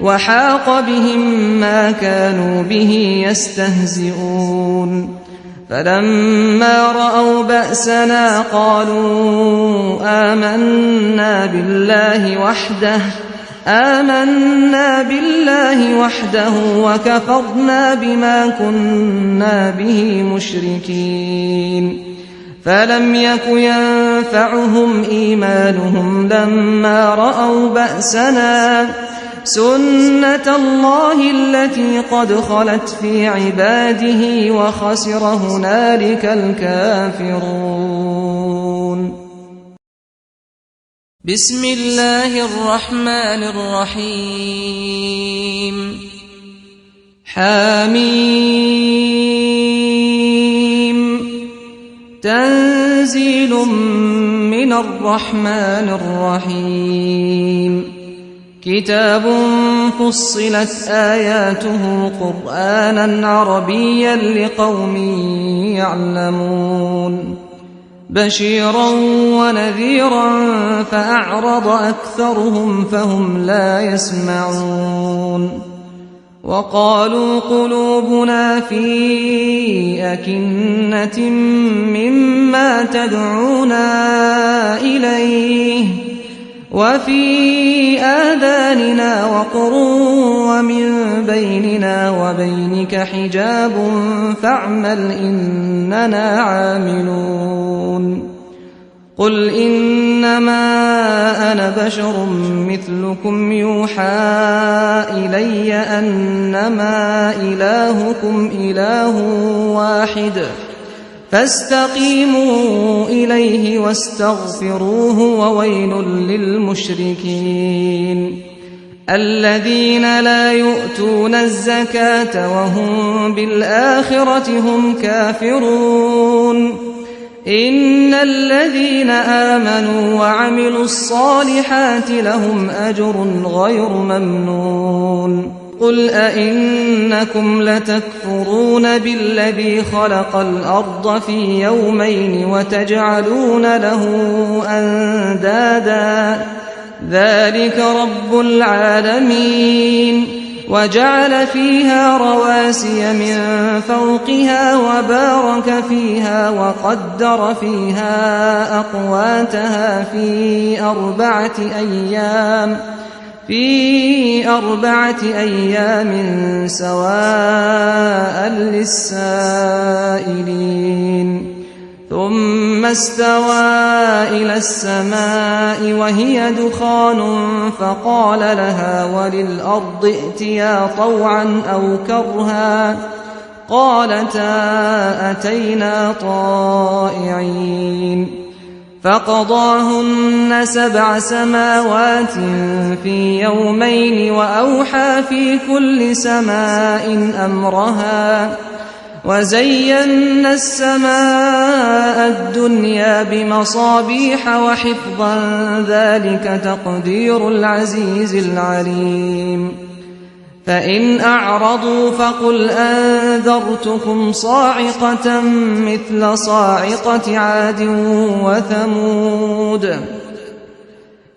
[SPEAKER 2] وحاق بهم ما كانوا به يستهزئون فلما رأوا بأسنا قالوا آمنا بالله وحده وكفرنا بما كنا به مشركين فلم يك ينفعهم إيمانهم لما رأوا بأسنا سنة الله التي قد خلت في عباده وخسر هنالك الكافرون. بسم الله الرحمن الرحيم حميم تنزيل من الرحمن الرحيم كتاب فصلت آياته قرآنا عربيا لقوم يعلمون بشيرا ونذيرا فأعرض أكثرهم فهم لا يسمعون وقالوا قلوبنا في أكنة مما تدعونا إليه وفي آذاننا وقر ومن بيننا وبينك حجاب فاعمل إننا عاملون قل إنما أنا بشر مثلكم يوحى إلي أنما إلهكم إله واحد فاستقيموا إليه واستغفروه وويل للمشركين الذين لا يؤتون الزكاة وهم بالآخرة هم كافرون إن الذين آمنوا وعملوا الصالحات لهم أجر غير ممنون قل أئنكم لتكفرون بالذي خلق الأرض في يومين وتجعلون له أندادا ذلك رب العالمين وجعل فيها رواسي من فوقها وبارك فيها وقدر فيها أقواتها في أربعة أيام سواء للسائلين ثم استوى إلى السماء وهي دخان فقال لها وللأرض ائتيا طوعا أو كرها قالتا أتينا طائعين فقضاهن 7 سماوات في يومين وأوحى في كل سماء أمرها وزينا السماء الدنيا بمصابيح وحفظا ذلك تقدير العزيز العليم فإن أعرضوا فقل أنذرتكم صاعقة مثل صاعقة عاد وثمود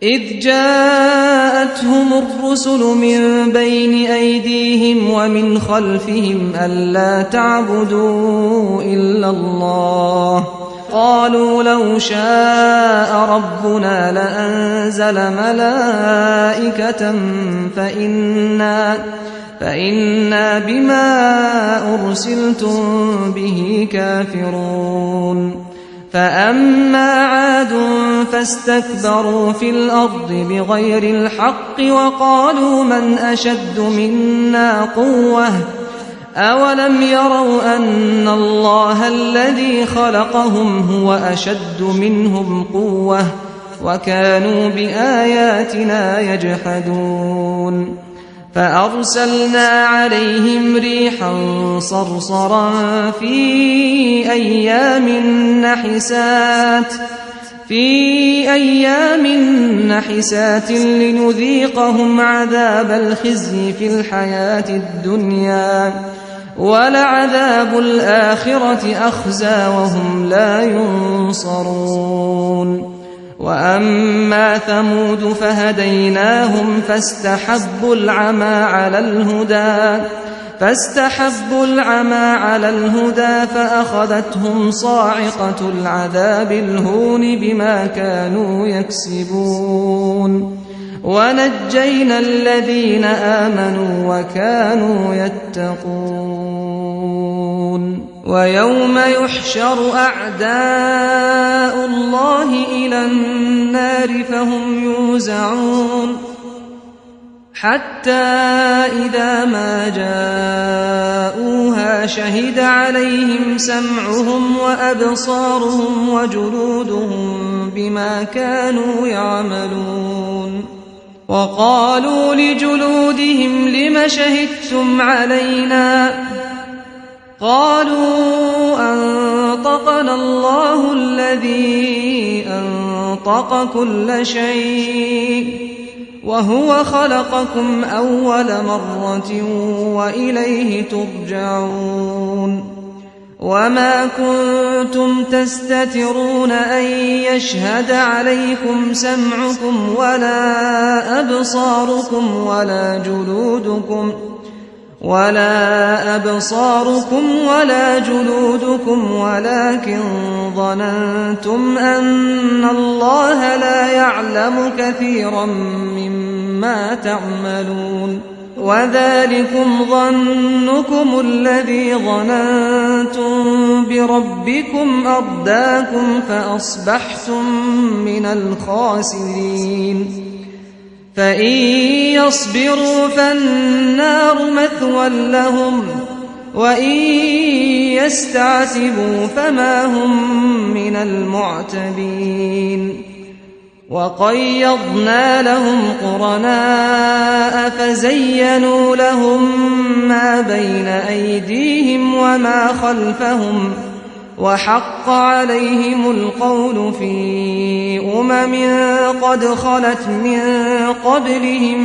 [SPEAKER 2] إذ جاءتهم الرسل من بين أيديهم ومن خلفهم ألا تعبدوا إلا الله قالوا لو شاء ربنا لأنزل ملائكة فإنا بما أرسلتم به كافرون فأما عاد فاستكبروا في الأرض بغير الحق وقالوا من أشد منا قوة أولم يروا أن الله الذي خلقهم هو أشد منهم قوة وكانوا بآياتنا يجحدون فأرسلنا عليهم ريحا صرصرا في أيام نحسات لنذيقهم عذاب الخزي في الحياة الدنيا ولعذاب الآخرة أخزى وهم لا ينصرون وأما ثمود فهديناهم فاستحبوا العمى على الهدى فأخذتهم صاعقة العذاب الهون بما كانوا يكسبون ونجينا الذين آمنوا وكانوا يتقون ويوم يحشر أعداء الله إلى النار فهم يوزعون حتى إذا ما جاءوها شهد عليهم سمعهم وأبصارهم وجلودهم بما كانوا يعملون وقالوا لجلودهم لم شهدتم علينا قالوا أنطقنا الله الذي أنطق كل شيء وهو خلقكم أول مرة وإليه ترجعون وما كنتم تستترون أن يشهد عليكم سمعكم ولا أبصاركم ولا جلودكم ولكن ظننتم أن الله لا يعلم كثيرا مما تعملون وذلكم ظنكم الذي ظننتم بربكم أرداكم فأصبحتم من الخاسرين فإن يصبروا فالنار مثوى لهم وإن يستعتبوا فما هم من المعتبين وقيضنا لهم قرناء فزينوا لهم ما بين أيديهم وما خلفهم وحق عليهم القول في قد خلت من قبلهم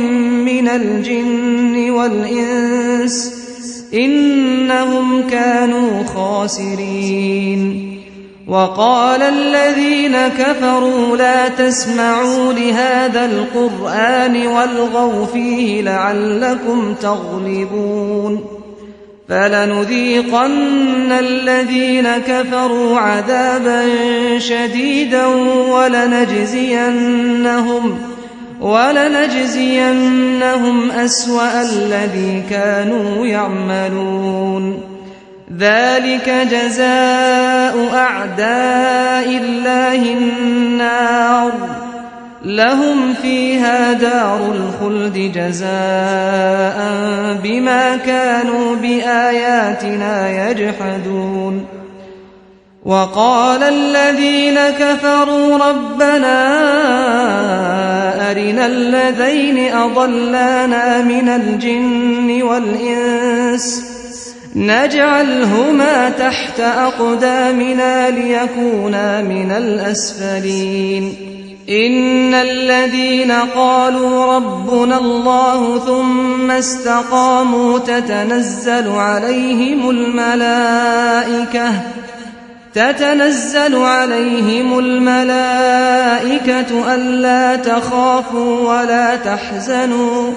[SPEAKER 2] من الجن والإنس إنهم كانوا خاسرين وقال الذين كفروا لا تسمعوا لهذا القرآن والغوا فيه لعلكم تغلبون فلنذيقن الذين كفروا عذابا شديدا ولنجزينهم أسوأ الذي كانوا يعملون ذلك جزاء أعداء الله النار لهم فيها دار الخلد جزاء بما كانوا بآياتنا يجحدون وقال الذين كفروا ربنا أرنا الذين أضلانا من الجن والإنس نجعلهما تحت أقدامنا ليكونا من الأسفلين إن الذين قالوا ربنا الله ثم استقاموا تتنزل عليهم الملائكة ألا تخافوا ولا تحزنوا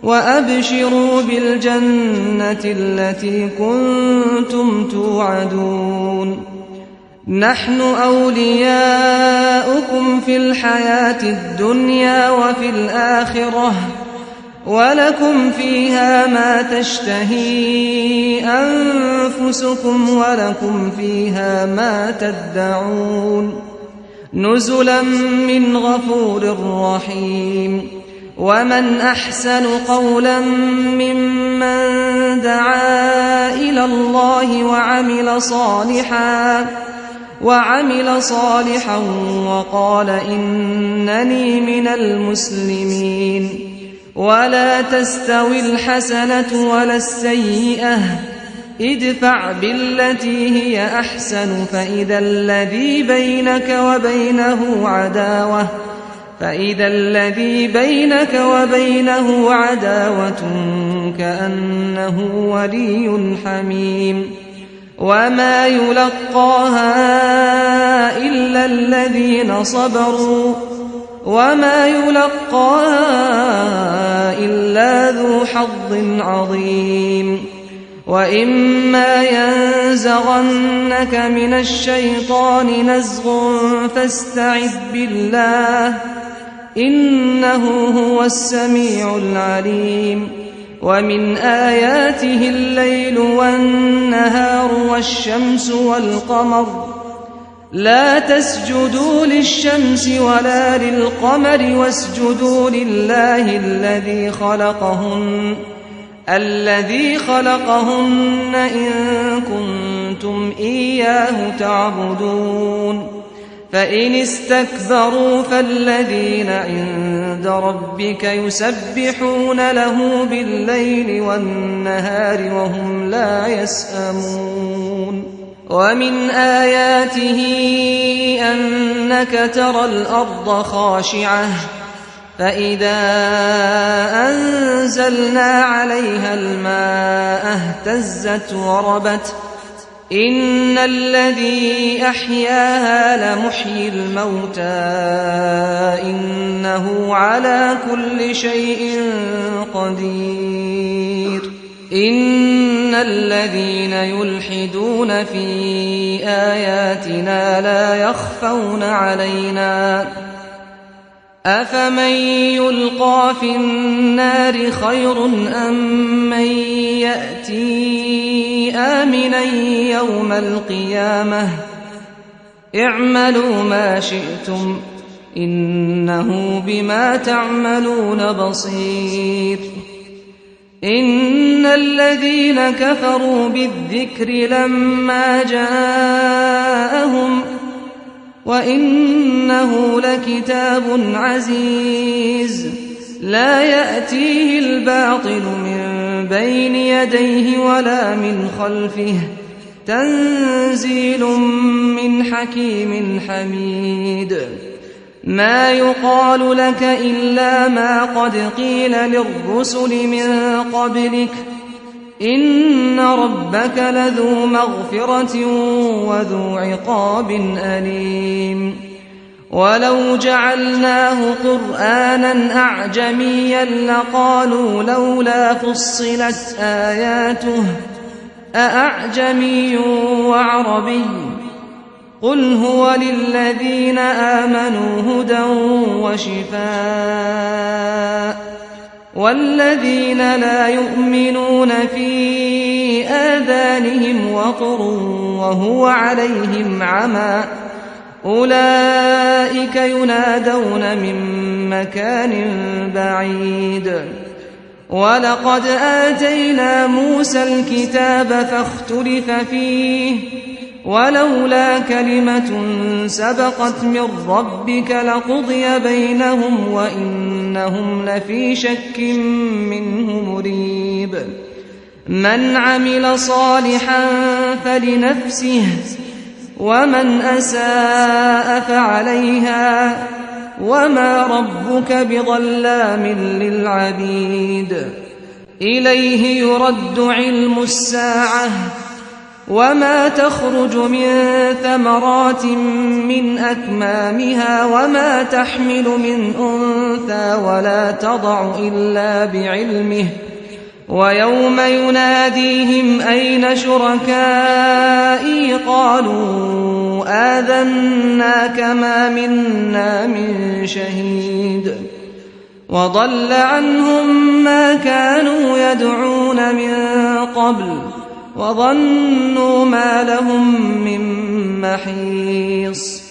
[SPEAKER 2] وأبشروا بالجنة التي كنتم توعدون نحن أولياؤكم في الحياة الدنيا وفي الآخرة ولكم فيها ما تشتهي أنفسكم ولكم فيها ما تدعون نزلا من غفور رحيم ومن أحسن قولا ممن دعا إلى الله وعمل صالحا وقال إنني من المسلمين. ولا تستوي الحسنة ولا السيئة، ادفع بالتي هي أحسن فإذا الذي بينك وبينه عداوة كأنه ولي حميم. وما يلقاها إلا الذين صبروا وما يلقاها إلا ذو حظ عظيم. وإما ينزغنك من الشيطان نزغ فاستعذ بالله إنه هو السميع العليم. ومن آياته الليل والنهار والشمس والقمر، لا تسجدوا للشمس ولا للقمر واسجدوا لله الذي خلقهن إن كنتم إياه تعبدون. فإن استكبروا فالذين عند ربك يسبحون له بالليل والنهار وهم لا يسأمون. ومن آياته أنك ترى الأرض خاشعة فإذا أنزلنا عليها الماء اهتزت وربت إن الذي أحياها لمحيي الموتى إنه على كل شيء قدير. إن الذين يلحدون في آياتنا لا يخفون علينا أفمن يلقى في النار خير أم من يأتي آمنا يوم القيامة اعملوا ما شئتم إنه بما تعملون بصير. إن الذين كفروا بالذكر لما جاءهم وإنه لكتاب عزيز لا يأتيه الباطل من بين يديه ولا من خلفه تنزيل من حكيم حميد. ما يقال لك إلا ما قد قيل للرسل من قبلك إن ربك لذو مغفرة وذو عقاب أليم. ولو جعلناه قرآنا أعجميا لقالوا لولا فصلت آياته أأعجمي وعربي قل هو للذين آمنوا هدى وشفاء والذين لا يؤمنون في آذانهم وقر وهو عليهم عمى أولئك ينادون من مكان بعيد. ولقد آتينا موسى الكتاب فاختلف فيه ولولا كلمة سبقت من ربك لقضي بينهم وإنهم لفي شك منه مريب. من عمل صالحا فلنفسه ومن أساء فعليها وما ربك بظلام للعبيد. إليه يرد علم الساعة وما تخرج من ثمرات من أكمامها وما تحمل من أنثى ولا تضع إلا بعلمه. ويوم يناديهم أين شركائي قالوا آذناك ما منا من شهيد. وضل عنهم ما كانوا يدعون من قبل وظنوا ما لهم من محيص.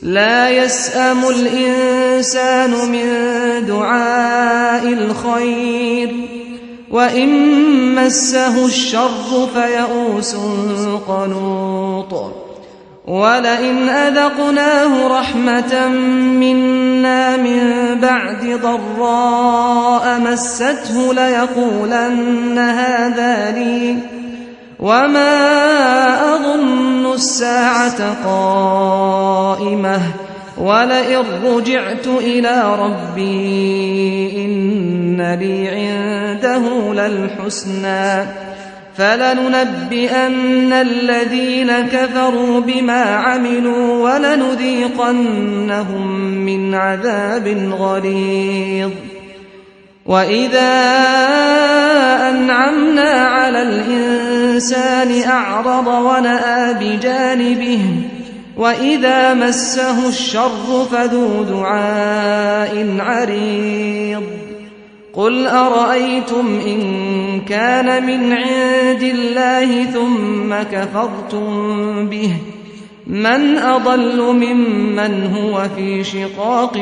[SPEAKER 2] لا يسأم الإنسان من دعاء الخير وإن مسه الشر فيئوس قنوط ولئن أذقناه رحمة منا من بعد ضراء مسته ليقولن هذا لي وما أظن الساعة قائمة ولئن رجعت إلى ربي إن لي عنده للحسنى فلننبئن الذين كفروا بما عملوا ولنذيقنهم من عذاب غليظ وإذا أنعمنا على الإنسان أعرض ونأى بجانبه وإذا مسه الشر فذو دعاء عريض قل أرأيتم إن كان من عند الله ثم كفرتم به من أضل ممن هو في شقاق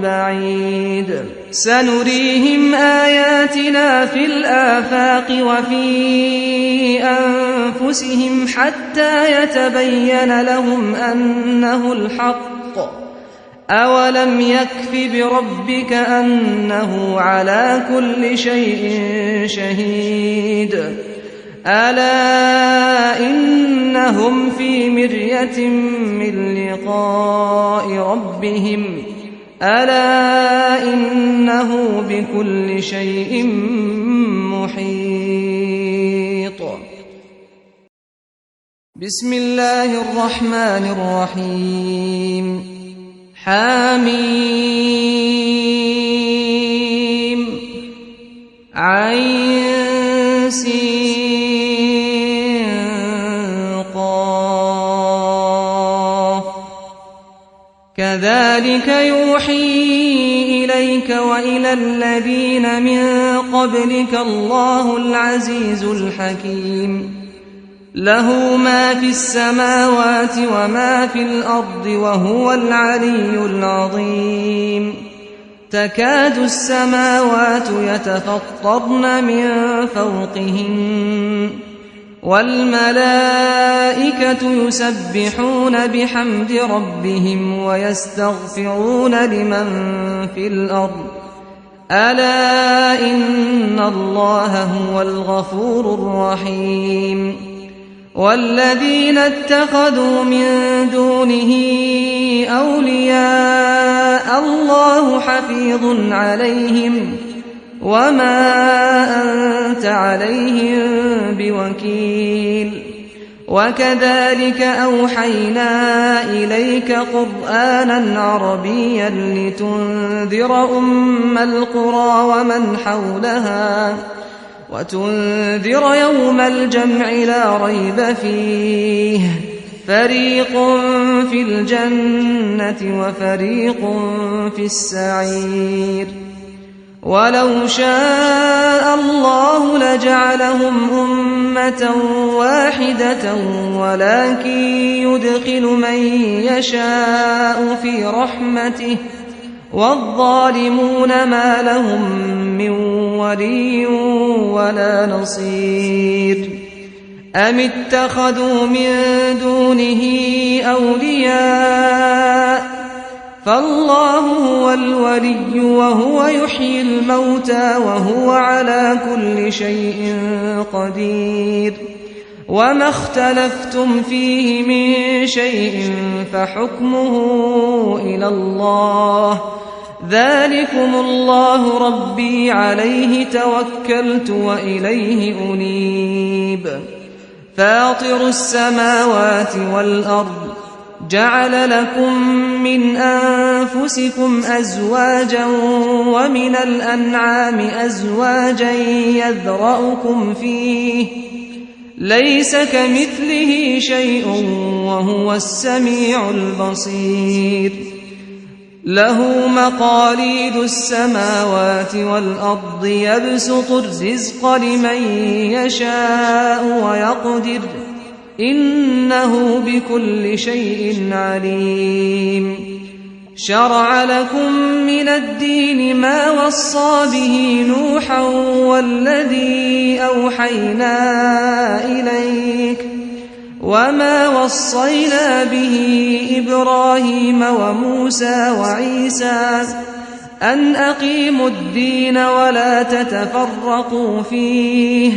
[SPEAKER 2] بعيد سنريهم آياتنا في الآفاق وفي أنفسهم حتى يتبين لهم أنه الحق أولم يكف بربك أنه على كل شيء شهيد ألا إنهم في مرية من لقاء ربهم ألا إنه بكل شيء محيط بسم الله الرحمن الرحيم حميم عين سين قاف كذلك يوحي إليك وإلى الذين من قبلك الله العزيز الحكيم له ما في السماوات وما في الأرض وهو العلي العظيم تكاد السماوات يتفطرن من فوقهن والملائكة يسبحون بحمد ربهم ويستغفرون لمن في الأرض ألا إن الله هو الغفور الرحيم والذين اتخذوا من دونه أولياء الله حفيظ عليهم وما أنت عليهم بوكيل وكذلك أوحينا إليك قرآنا عربيا لتنذر أم القرى ومن حولها وتنذر يوم الجمع لا ريب فيه فريق في الجنة وفريق في السعير ولو شاء الله لجعلهم أمة واحدة ولكن يدخل من يشاء في رحمته والظالمون ما لهم من ولي ولا نصير أم اتخذوا من دونه أولياء فالله هو الولي وهو يحيي الموتى وهو على كل شيء قدير وما اختلفتم فيه من شيء فحكمه إلى الله ذلكم الله ربي عليه توكلت وإليه أنيب فاطر السماوات والأرض جعل لكم من أنفسكم أزواجا ومن الأنعام أزواجا يذرأكم فيه ليس كمثله شيء وهو السميع البصير له مقاليد السماوات والأرض يبسط الرزق لمن يشاء ويقدر إنه بكل شيء عليم. شرع لكم من الدين ما وصى به نوحا والذي أوحينا إليك وما وصينا به إبراهيم وموسى وعيسى أن أقيموا الدين ولا تتفرقوا فيه.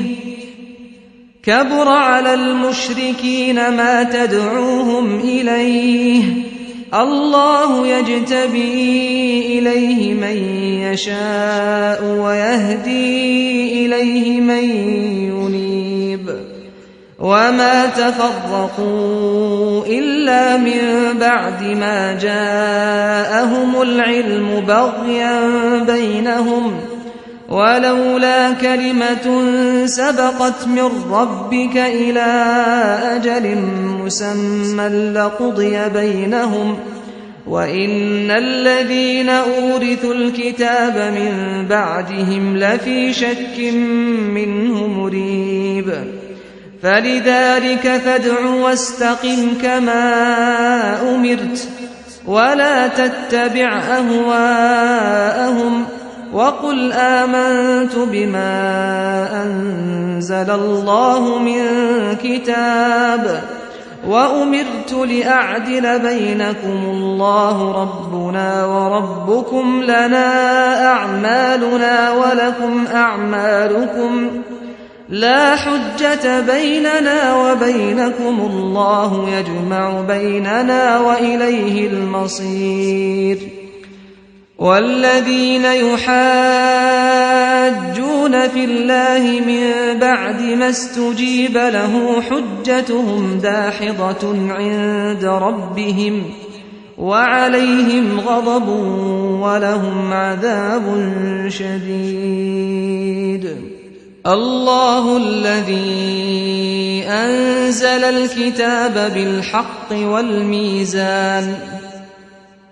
[SPEAKER 2] كبر على المشركين ما تدعوهم إليه. الله يجتبي إليه من يشاء ويهدي إليه من ينيب. وما تفرقوا إلا من بعد ما جاءهم العلم بغيا بينهم ولولا كلمة سبقت من ربك إلى أجل مسمى لقضي بينهم وإن الذين أورثوا الكتاب من بعدهم لفي شك منه مريب. فلذلك فادع واستقم كما أمرت ولا تتبع أهواءهم وقل آمنت بما أنزل الله من كتاب وأمرت لأعدل بينكم الله ربنا وربكم لنا أعمالنا ولكم أعمالكم لا حجة بيننا وبينكم الله يجمع بيننا وإليه المصير. والذين يحاجون في الله من بعد ما استجيب له حجتهم داحضة عند ربهم وعليهم غضب ولهم عذاب شديد. الله الذي أنزل الكتاب بالحق والميزان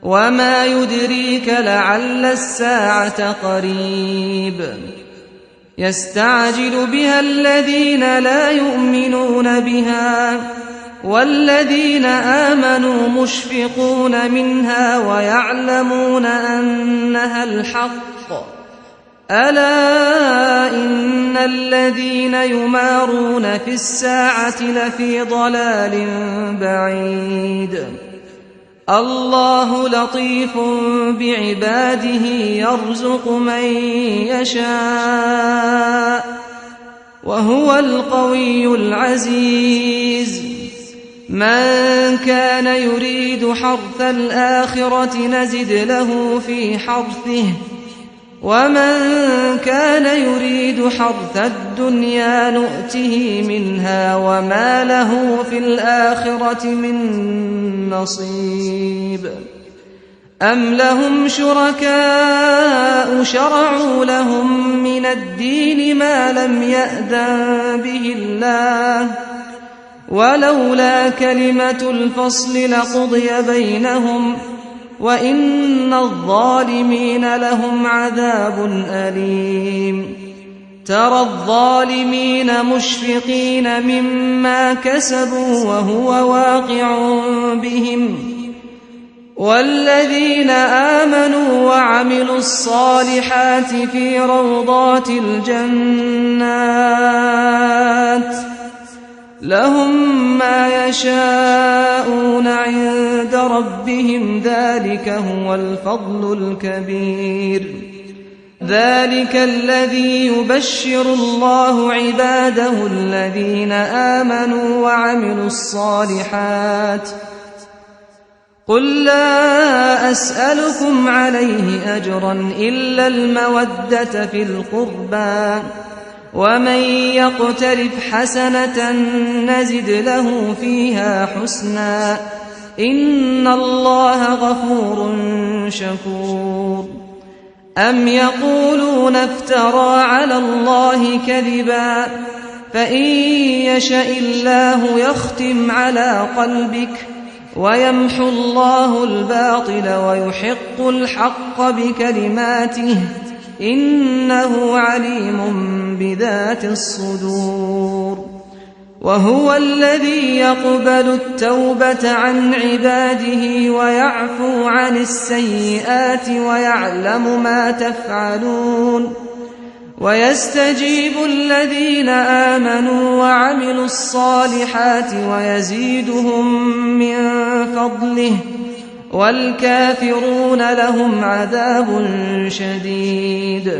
[SPEAKER 2] وما يدريك لعل الساعة قريب. يستعجل بها الذين لا يؤمنون بها والذين آمنوا مشفقون منها ويعلمون أنها الحق. ألا إن الذين يمارون في الساعة لفي ضلال بعيد. الله لطيف بعباده يرزق من يشاء وهو القوي العزيز. من كان يريد حرث الآخرة نزد له في حرثه ومن كان يريد حرث الدنيا نؤته منها وما له في الآخرة من نصيب. أم لهم شركاء شرعوا لهم من الدين ما لم يأذن به الله ولولا كلمة الفصل لقضي بينهم وإن الظالمين لهم عذاب أليم. ترى الظالمين مشفقين مما كسبوا وهو واقع بهم والذين آمنوا وعملوا الصالحات في روضات الجنات لهم ما يشاءون عند ربهم ذلك هو الفضل الكبير. ذلك الذي يبشر الله عباده الذين آمنوا وعملوا الصالحات. قل لا أسألكم عليه أجرا إلا المودة في القربى ومن يقترف حسنة نزد له فيها حسنا إن الله غفور شكور. أم يقولون افترى على الله كذبا فإن يشاء الله يختم على قلبك ويمحو الله الباطل ويحق الحق بكلماته إنه عليم بذات الصدور. وهو الذي يقبل التوبة عن عباده ويعفو عن السيئات ويعلم ما تفعلون ويستجيب الذين آمنوا وعملوا الصالحات ويزيدهم من فضله والكافرون لهم عذاب شديد.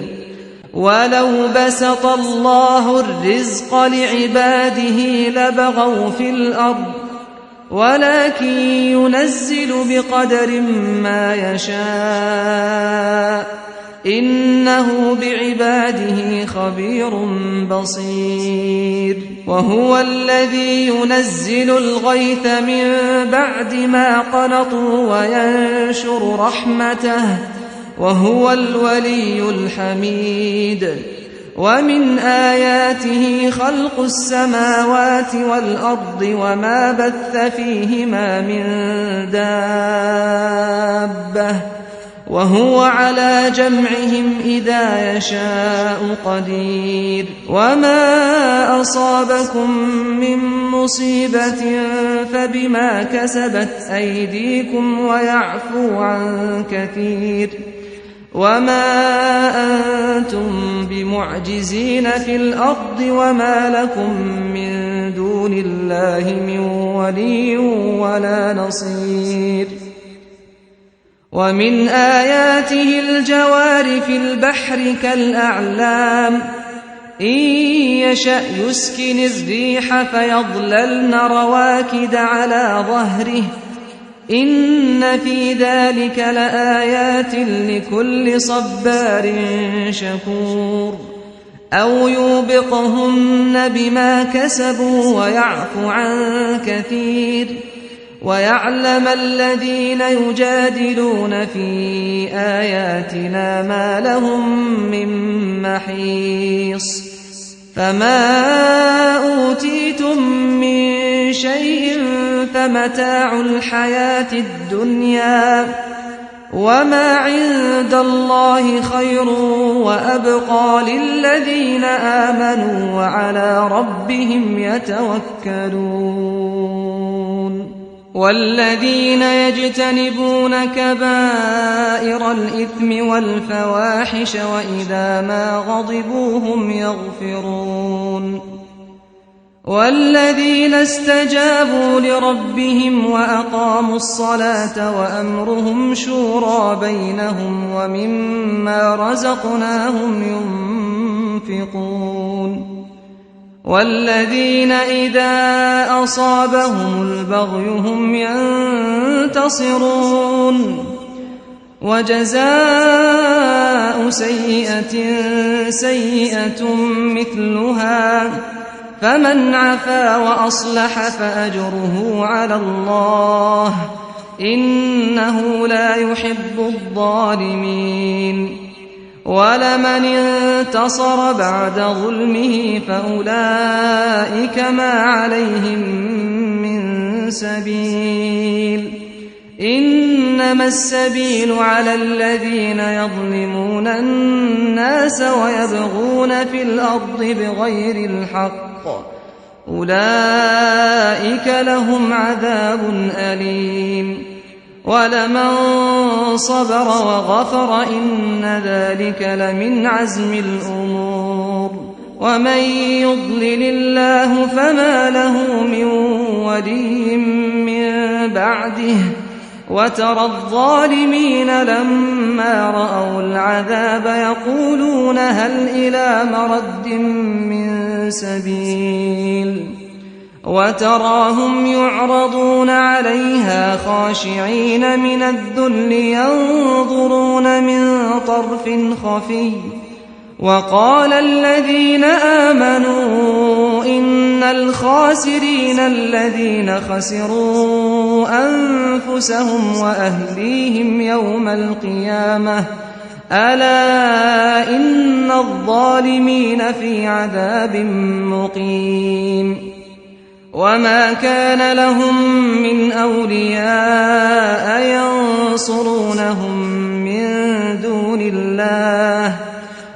[SPEAKER 2] ولو بسط الله الرزق لعباده لبغوا في الأرض ولكن ينزل بقدر ما يشاء إنه بعباده خبير بصير. وهو الذي ينزل الغيث من بعد ما قنطوا وينشر رحمته وهو الولي الحميد. ومن آياته خلق السماوات والأرض وما بث فيهما من دابة وهو على جمعهم إذا يشاء قدير. وما أصابكم من مصيبة فبما كسبت أيديكم ويعفو عن كثير. وما أنتم بمعجزين في الأرض وما لكم من دون الله من ولي ولا نصير. ومن آياته الجوار في البحر كالأعلام إن يشأ يسكن الريح فيظللن رواكد على ظهره إن في ذلك لآيات لكل صبار شكور. أو يوبقهن بما كسبوا ويعفو عن كثير ويعلم الذين يجادلون في آياتنا ما لهم من محيص. فما أوتيتم من شيء فمتاع الحياة الدنيا وما عند الله خير وأبقى للذين آمنوا وعلى ربهم يتوكلون. والذين يجتنبون كبائر الإثم والفواحش وإذا ما غضبوا هم يغفرون. والذين استجابوا لربهم وأقاموا الصلاة وأمرهم شورى بينهم ومما رزقناهم ينفقون. والذين إذا أصابهم البغي هم ينتصرون. وجزاء سيئة سيئة مثلها فمن عفا وأصلح فأجره على الله إنه لا يحب الظالمين. ولمن انتصر بعد ظلمه فأولئك ما عليهم من سبيل إنما السبيل على الذين يظلمون الناس ويبغون في الأرض بغير الحق أولئك لهم عذاب أليم. ولمن صبر وغفر إن ذلك لمن عزم الأمور. ومن يضلل الله فما له من ولي من بعده وترى الظالمين لما رأوا العذاب يقولون هل إلى مرد من سبيل وتراهم يعرضون عليها خاشعين من الذل ينظرون من طرف خفي. وقال الذين آمنوا إن الخاسرين الذين خسروا أنفسهم وأهليهم يوم القيامة ألا إن الظالمين في عذاب مقيم. وما كان لهم من أولياء ينصرونهم من دون الله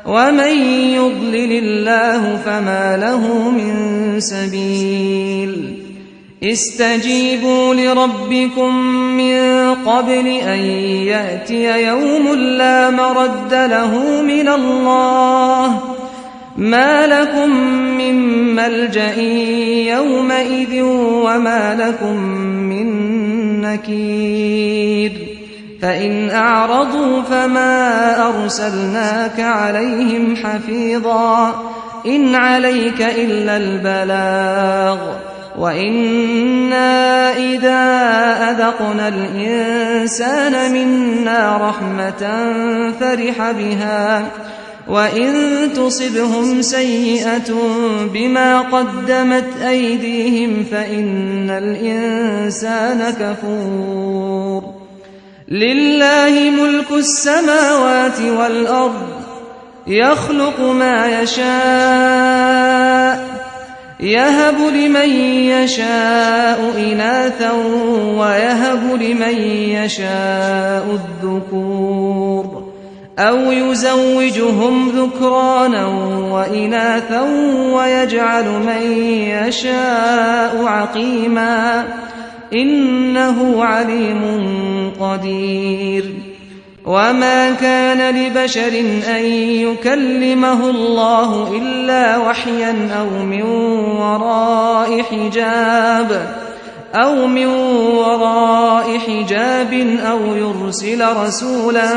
[SPEAKER 2] ومن يضلل الله فما له من سبيل استجيبوا لربكم من قبل أن يأتي يوم لا مرد له من الله ما لكم من ملجأ يومئذ وما لكم من نكير فإن أعرضوا فما أرسلناك عليهم حفيظا إن عليك إلا البلاغ وإنا إذا أذقنا الإنسان منا رحمة فرح بها وإن تصبهم سيئة بما قدمت أيديهم فإن الإنسان كفور لله ملك السماوات والأرض يخلق ما يشاء يهب لمن يشاء إناثا ويهب لمن يشاء الذكور أو يزوجهم ذكرانا وإناثا ويجعل من يشاء عقيما إنه عليم قدير وما كان لبشر أن يكلمه الله إلا وحيا أو من وراء حجاب أو يرسل رسولا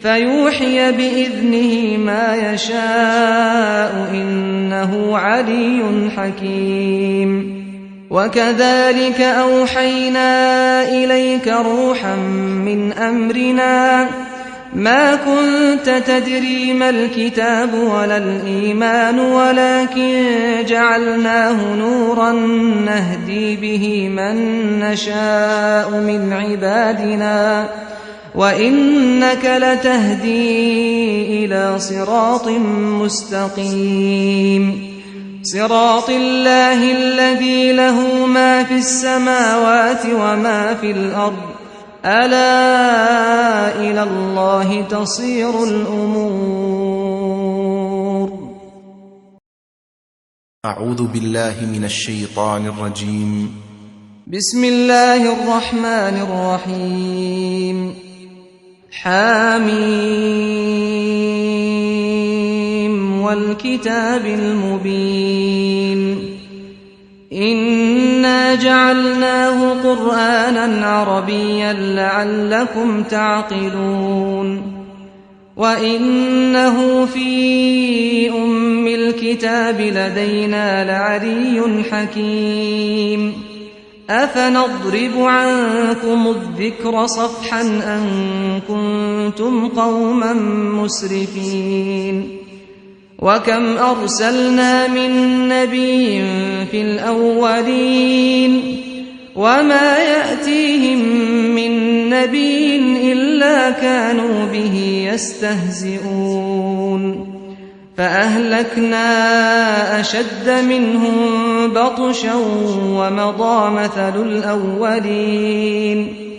[SPEAKER 2] فيوحي بإذنه ما يشاء إنه علي حكيم وكذلك أوحينا إليك روحا من أمرنا ما كنت تدري ما الكتاب ولا الإيمان ولكن جعلناه نورا نهدي به من نشاء من عبادنا وإنك لتهدي إلى صراط مستقيم صراط الله الذي له ما في السماوات وما في الأرض ألا إلى الله تصير الأمور
[SPEAKER 1] أعوذ بالله من الشيطان الرجيم
[SPEAKER 2] بسم الله الرحمن الرحيم حميم والكتاب المبين إنا جعلناه قرآنا عربيا لعلكم تعقلون وإنه في أم الكتاب لدينا لعلي حكيم أفنضرب عنكم الذكر صفحا أن كنتم قوما مسرفين وكم أرسلنا من نبي في الأولين وما يأتيهم من نبي إلا كانوا به يستهزئون فأهلكنا أشد منهم بطشا ومضى مثل الأولين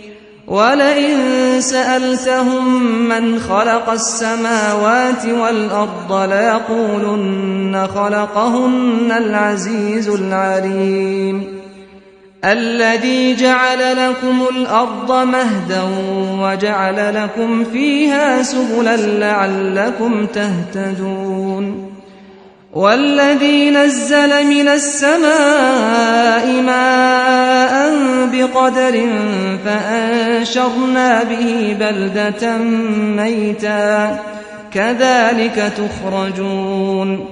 [SPEAKER 2] ولئن سألتهم من خلق السماوات والأرض ليقولن خلقهن العزيز العليم الذي جعل لكم الأرض مهدا وجعل لكم فيها سبلا لعلكم تهتدون والذي نزل من السماء ماء بقدر فأنشرنا به بلدة ميتا كذلك تخرجون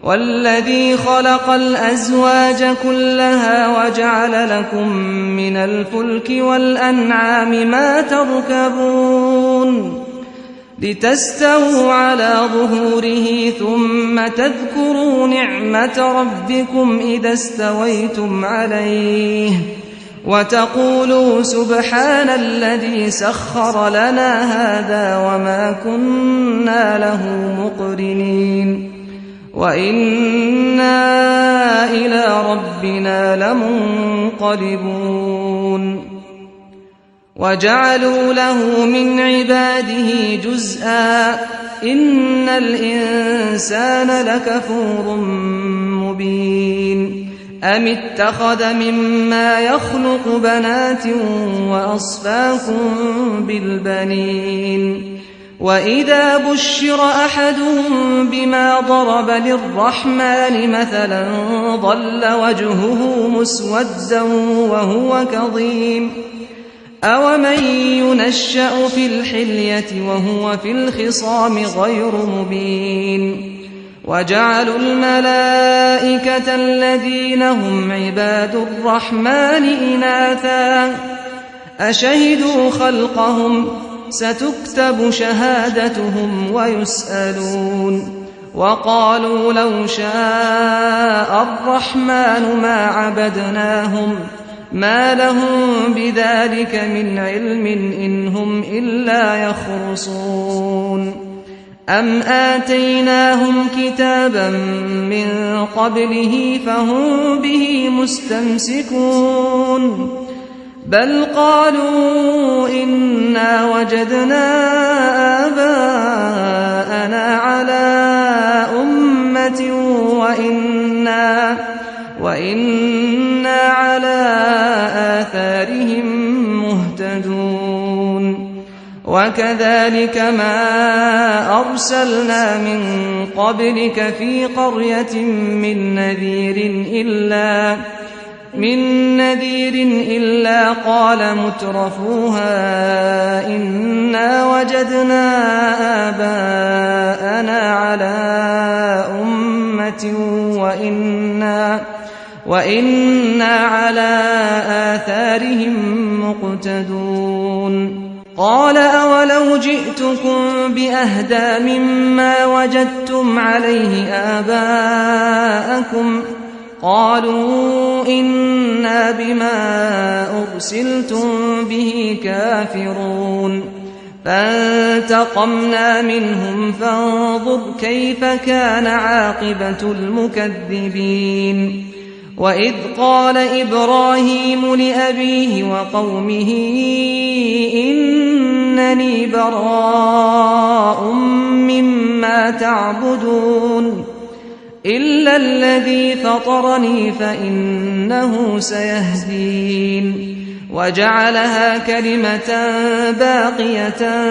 [SPEAKER 2] والذي خلق الأزواج كلها وجعل لكم من الفلك والأنعام ما تركبون لتستووا على ظهوره ثم تذكروا نعمة ربكم إذا استويتم عليه وتقولوا سبحان الذي سخر لنا هذا وما كنا له مقرنين وإنا إلى ربنا لمنقلبون وجعلوا له من عباده جزءا إن الإنسان لكفور مبين أم اتخذ مما يخلق بنات وأصفاكم بالبنين وإذا بشر أحدهم بما ضرب للرحمن مثلا ظل وجهه مسودا وهو كظيم أومن ينشأ في الحلية وهو في الخصام غير مبين وجعلوا الملائكة الذين هم عباد الرحمن إناثا أشهدوا خلقهم ستكتب شهادتهم ويسألون وقالوا لو شاء الرحمن ما عبدناهم ما لهم بذلك من علم إن هم إلا يخرصون أم آتيناهم كتابا من قبله فهم به مستمسكون بل قالوا إنا وجدنا آباءنا على أمة وإنا على آثارهم مهتدون وكذلك ما أرسلنا من قبلك في قرية من نذير إلا قال مترفوها إنا وجدنا آباءنا على أمة وإنا على آثارهم مقتدون قال أولو جئتكم بأهدى مما وجدتم عليه آباءكم قالوا إنا بما أرسلتم به كافرون فانتقمنا منهم فانظر كيف كان عاقبة المكذبين وإذ قال إبراهيم لأبيه وقومه إنني براء مما تعبدون إلا الذي فطرني فإنه سيهدين وجعلها كلمة باقية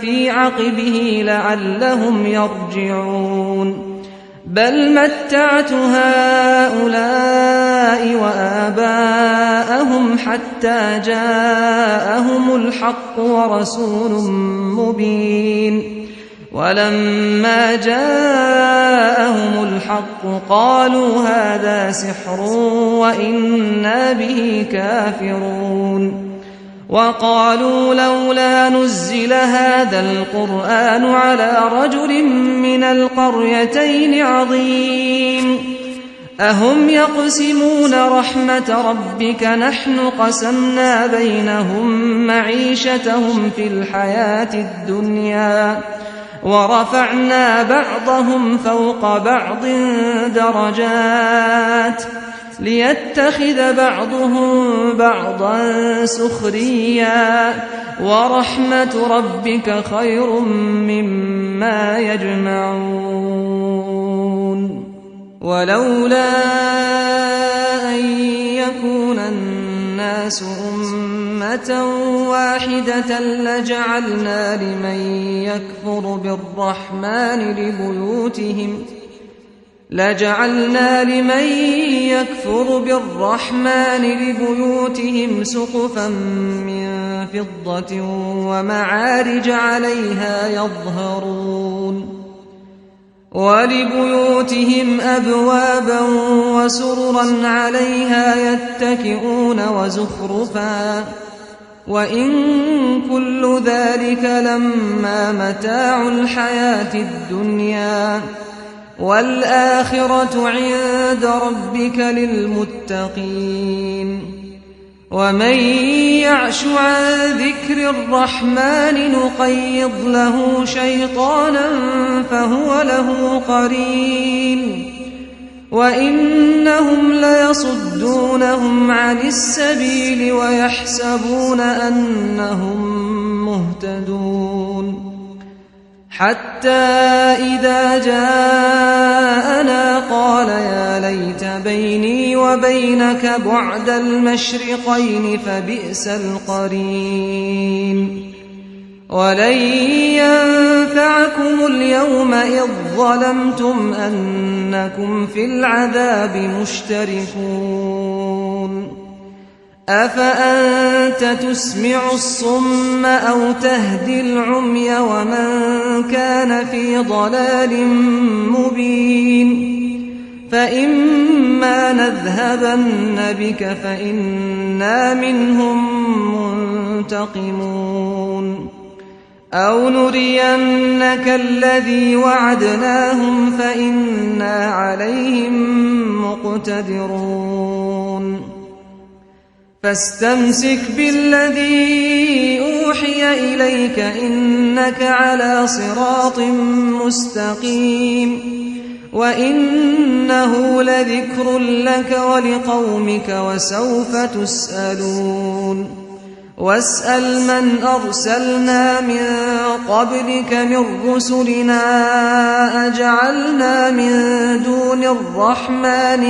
[SPEAKER 2] في عقبه لعلهم يرجعون بل متعت هؤلاء وآباءهم حتى جاءهم الحق ورسول مبين ولما جاءهم الحق قالوا هذا سحر وإنا به كافرون وقالوا لولا نزل هذا القرآن على رجل من القريتين عظيم أهم يقسمون رحمة ربك نحن قسمنا بينهم معيشتهم في الحياة الدنيا ورفعنا بعضهم فوق بعض درجات ليتخذ بعضهم بعضا سخريا ورحمة ربك خير مما يجمعون ولولا أن يكون الناس أمة واحدة لجعلنا لمن يكفر بالرحمن لبيوتهم سقفا من فضة ومعارج عليها يظهرون ولبيوتهم أبوابا وسررا عليها يتكئون وزخرفا وإن كل ذلك لما متاع الحياة الدنيا والآخرة عند ربك للمتقين ومن يعش عن ذكر الرحمن نقيض له شيطانا فهو له قرين وإنهم ليصدونهم عن السبيل ويحسبون أنهم مهتدون حتى إذا جاءنا قال يا ليت بيني وبينك بعد المشرقين فبئس القرين ولن ينفعكم اليوم إذ ظلمتم أنكم في العذاب مشتركون أفأنت تسمع الصم أو تهدي العمي ومن كان في ضلال مبين فإما نذهبن بك فإنا منهم منتقمون أو نرينك الذي وعدناهم فإنا عليهم مقتدرون فاستمسك بالذي أوحي إليك إنك على صراط مستقيم وإنه لذكر لك ولقومك وسوف تسألون واسأل من أرسلنا من قبلك من رسلنا أجعلنا من دون الرحمن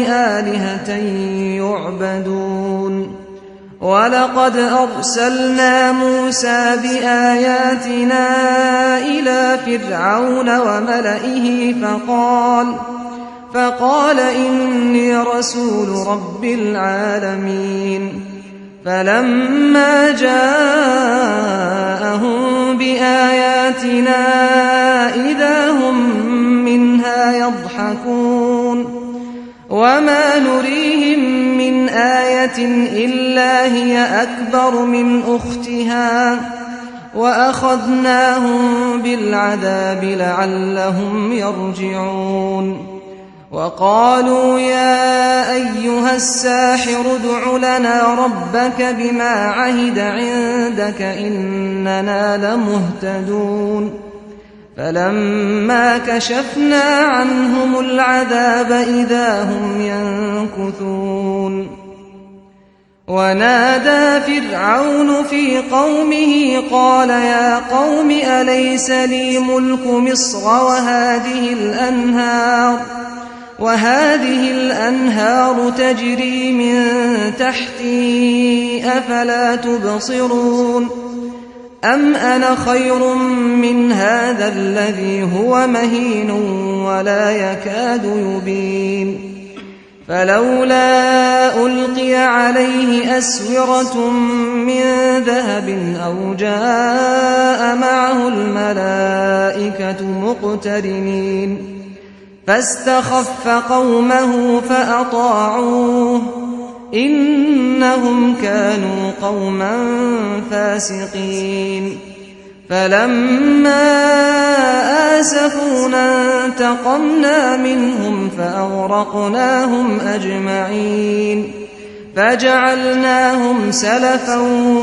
[SPEAKER 2] آلهة يعبدون ولقد أرسلنا موسى بآياتنا إلى فرعون وملئه فقال إني رسول رب العالمين فلما جاءهم بآياتنا إذا هم منها يضحكون وما نريهم من آية إلا هي أكبر من أختها وأخذناهم بالعذاب لعلهم يرجعون وقالوا يا أيها الساحر ادع لنا ربك بما عهد عندك إننا لمهتدون فلما كشفنا عنهم العذاب إذا هم ينكثون ونادى فرعون في قومه قال يا قوم أليس لي ملك مصر وهذه الأنهار تجري من تحتي أفلا تبصرون أم أنا خير من هذا الذي هو مهين ولا يكاد يبين فلولا ألقي عليه أسورة من ذهب أو جاء معه الملائكة مقترنين فاستخف قومه فأطاعوه إنهم كانوا قوما فاسقين فلما آسفونا انتقمنا منهم فأغرقناهم أجمعين فجعلناهم سلفا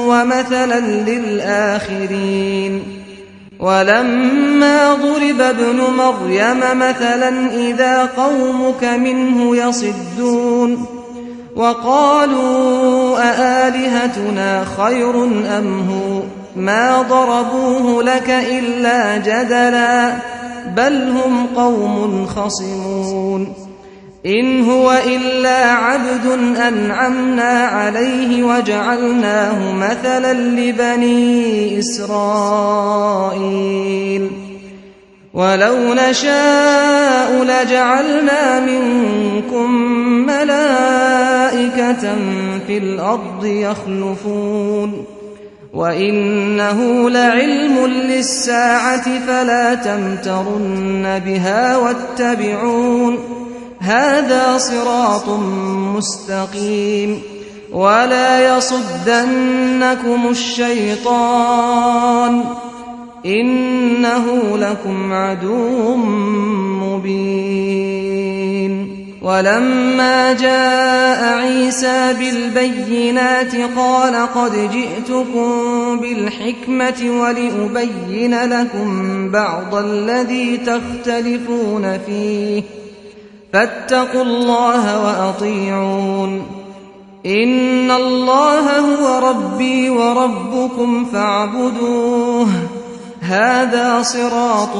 [SPEAKER 2] ومثلا للآخرين ولما ضرب ابن مريم مثلا إذا قومك منه يصدون وقالوا أآلهتنا خير أم هو ما ضربوه لك إلا جدلا بل هم قوم خصمون إن هو إلا عبد أنعمنا عليه وجعلناه مثلا لبني إسرائيل ولو نشاء لجعلنا منكم ملائكة في الأرض يخلفون وإنه لعلم للساعة فلا تمترن بها واتبعون هذا صراط مستقيم ولا يصدنكم الشيطان إنه لكم عدو مبين ولما جاء عيسى بالبينات قال قد جئتكم بالحكمة ولأبين لكم بعض الذي تختلفون فيه فاتقوا الله وأطيعون إن الله هو ربي وربكم فاعبدوه هذا صراط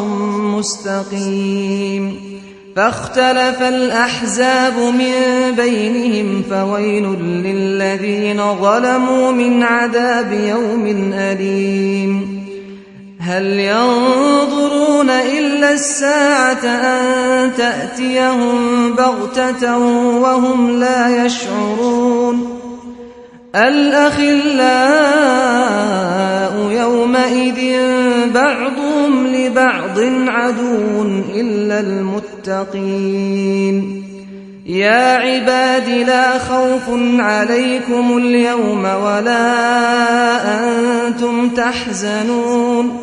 [SPEAKER 2] مستقيم فاختلف الأحزاب من بينهم فويل للذين ظلموا من عذاب يوم أليم هل ينظرون إلا الساعة أن تأتيهم بغتة وهم لا يشعرون الأخلاء يومئذ بعضهم لبعض عدو إلا المتقين يا عباد لا خوف عليكم اليوم ولا أنتم تحزنون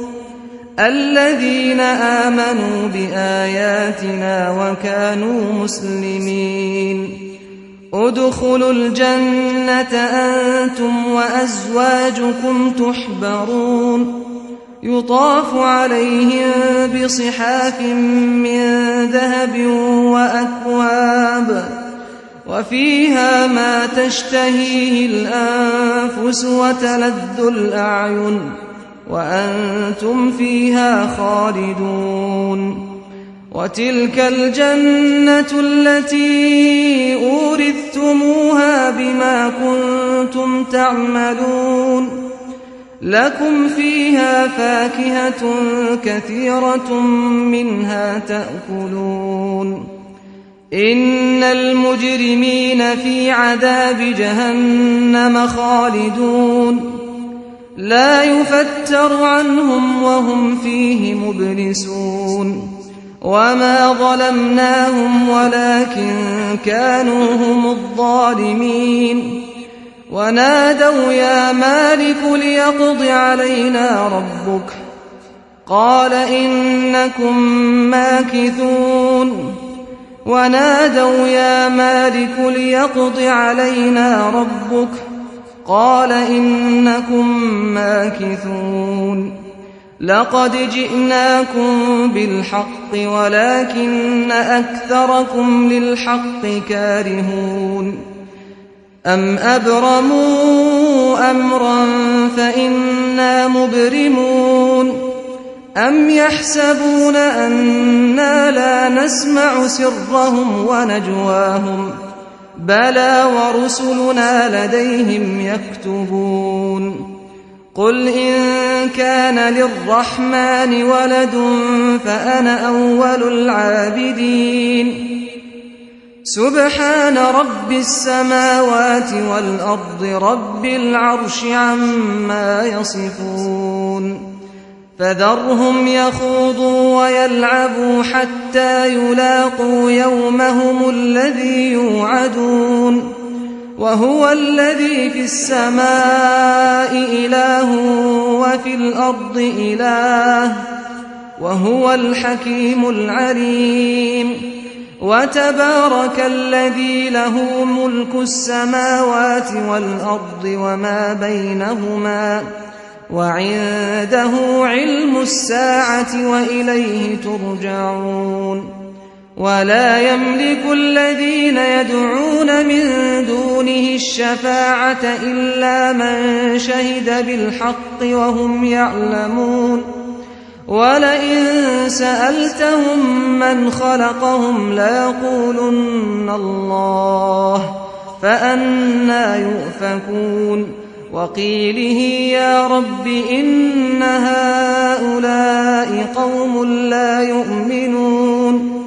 [SPEAKER 2] الذين آمنوا بآياتنا وكانوا مسلمين ادخلوا الجنة أنتم وأزواجكم تحبرون يطاف عليهم بصحاف من ذهب وأكواب وفيها ما تشتهيه الأنفس وتلذ الأعين وأنتم فيها خالدون وتلك الجنة التي أورثتموها بما كنتم تعملون لكم فيها فاكهة كثيرة منها تأكلون إن المجرمين في عذاب جهنم خالدون لا يفتر عنهم وهم فيه مبلسون وما ظلمناهم ولكن كانوا هم الظالمين ونادوا يا مالك ليقض علينا ربك قال إنكم ماكثون ونادوا يا مالك ليقض علينا ربك قال إنكم ماكثون لقد جئناكم بالحق ولكن أكثركم للحق كارهون أم أبرموا أمرا فإنا مبرمون أم يحسبون أنا لا نسمع سرهم ونجواهم بلى ورسلنا لديهم يكتبون قل إن كان للرحمن ولد فأنا أول العابدين سبحان رب السماوات والأرض رب العرش عما يصفون فذرهم يخوضوا ويلعبوا حتى يلاقوا يومهم الذي يوعدون وهو الذي في السماء إله وفي الأرض إله وهو الحكيم العليم وتبارك الذي له ملك السماوات والأرض وما بينهما وعنده علم الساعة وإليه ترجعون ولا يملك الذين يدعون من دونه الشفاعة إلا من شهد بالحق وهم يعلمون ولئن سألتهم من خلقهم ليقولن الله فأنى يؤفكون وقيله يا رب إن هؤلاء قوم لا يؤمنون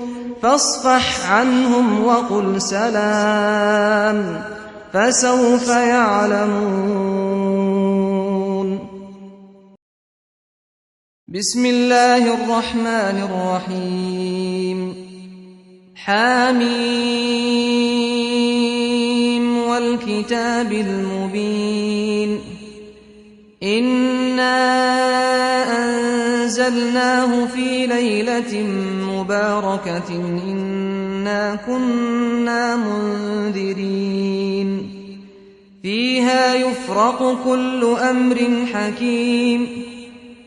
[SPEAKER 2] فاصفح عنهم وقل سلام فسوف يعلمون بسم الله الرحمن الرحيم حميم والكتاب المبين إنا أنزلناه في ليلة مباركة مباركة إنا كنا منذرين فيها يفرق كل أمر حكيم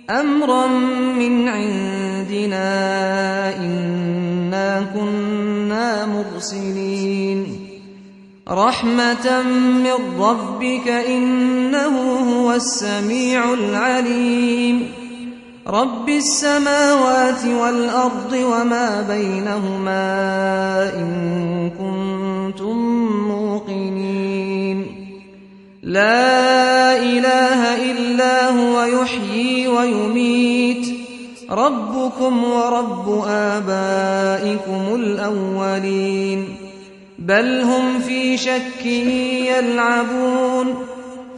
[SPEAKER 2] أمرا من عندنا إنا كنا مرسلين رحمة من ربك إنه هو السميع العليم رب السماوات والأرض وما بينهما إن كنتم موقنين لا إله إلا هو يحيي ويميت ربكم ورب آبائكم الأولين بل هم في شك يلعبون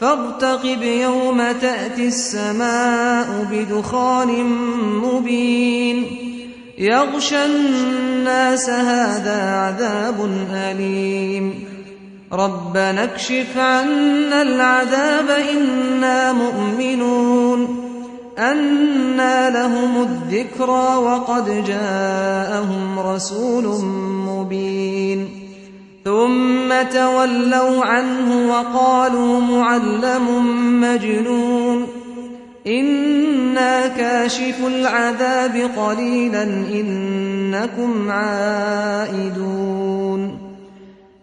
[SPEAKER 2] فارتقب يوم تأتي السماء بدخان مبين يغشى الناس هذا عذاب أليم ربنا اكشف عنا العذاب إنا مؤمنون أنى لهم الذكرى وقد جاءهم رسول مبين ثم تولوا عنه وقالوا معلم مجنون إنا كاشف العذاب قليلا إنكم عائدون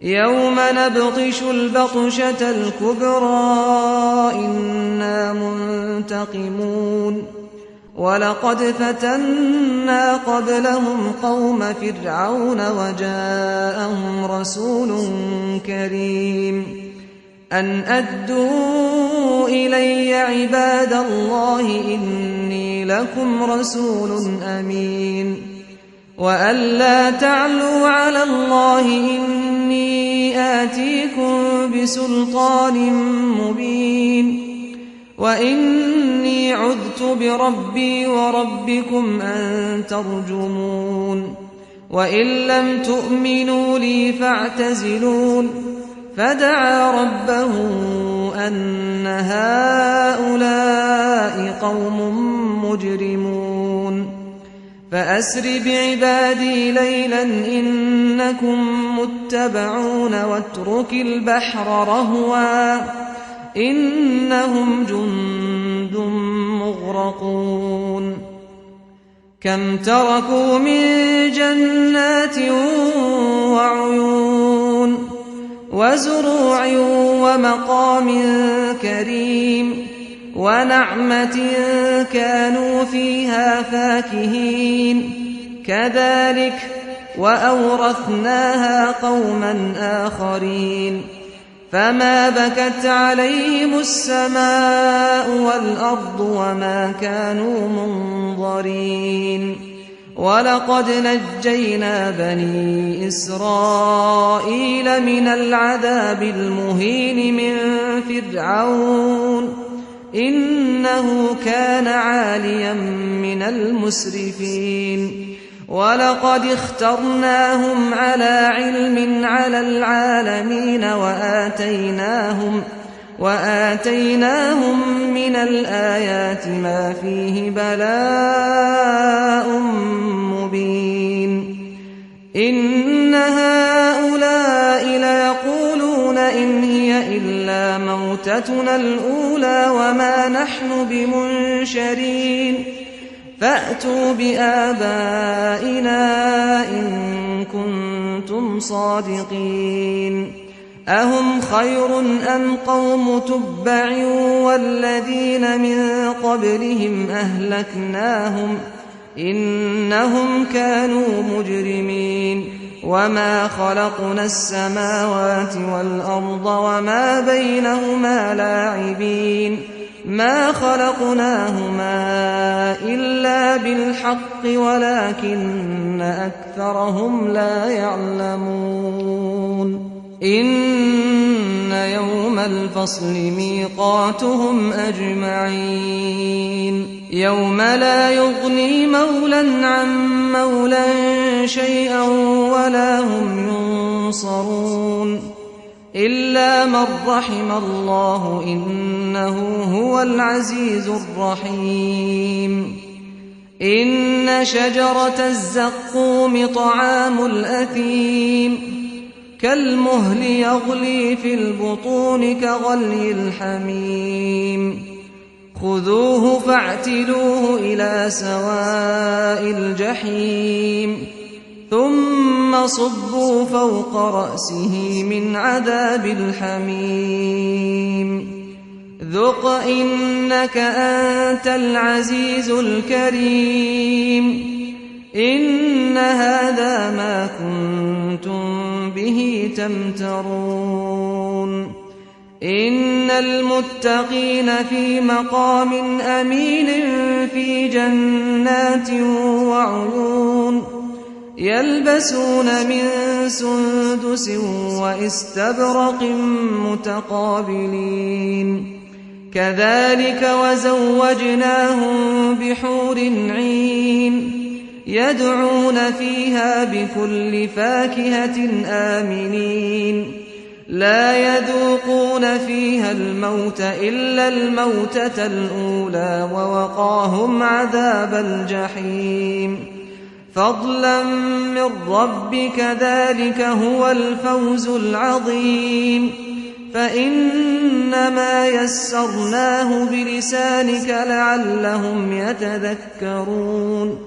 [SPEAKER 2] يوم نبطش البطشة الكبرى إنا منتقمون ولقد فتنا قبلهم قوم فرعون وجاءهم رسول كريم أن أدوا إلي عباد الله إني لكم رسول أمين وأن لا تعلوا على الله إني آتيكم بسلطان مبين وإني عذت بربي وربكم أن ترجمون وإن لم تؤمنوا لي فاعتزلون فدعا ربه أن هؤلاء قوم مجرمون فأسر بعبادي ليلا إنكم متبعون واترك البحر رهوا إنهم جند مغرقون كم تركوا من جنات وعيون وزروع ومقام كريم ونعمة كانوا فيها فاكهين كذلك وأورثناها قوما آخرين فما بكت عليهم السماء والأرض وما كانوا منظرين ولقد نجينا بني إسرائيل من العذاب المهين من فرعون إنه كان عاليا من المسرفين ولقد اخترناهم على علم على العالمين وآتيناهم من الآيات ما فيه بلاء مبين إن هؤلاء ليقولون إن هي إلا موتتنا الأولى وما نحن بمنشرين فأتوا بآبائنا إن كنتم صادقين أهم خير أم قوم تبع والذين من قبلهم أهلكناهم إنهم كانوا مجرمين وما خلقنا السماوات والأرض وما بينهما لاعبين ما خلقناهما إلا بالحق ولكن أكثرهم لا يعلمون إن يوم الفصل ميقاتهم أجمعين يوم لا يغني مولى عن مولى شيئا ولا هم ينصرون إلا من رحم الله إنه هو العزيز الرحيم إن شجرة الزقوم طعام الأثيم كالمهل يغلي في البطون كغلي الحميم خذوه فاعتلوه إلى سواء الجحيم ثم صبوا فوق رأسه من عذاب الحميم ذق إنك أنت العزيز الكريم إن هذا ما كنتم به تمترون إن المتقين في مقام أمين في جنات وعيون يلبسون من سندس واستبرق متقابلين كذلك وزوجناهم بحور عين يدعون فيها بكل فاكهة آمنين لا يذوقون فيها الموت إلا الموتة الأولى ووقاهم عذاب الجحيم فضلا من ربك ذلك هو الفوز العظيم فإنما يسرناه بلسانك لعلهم يتذكرون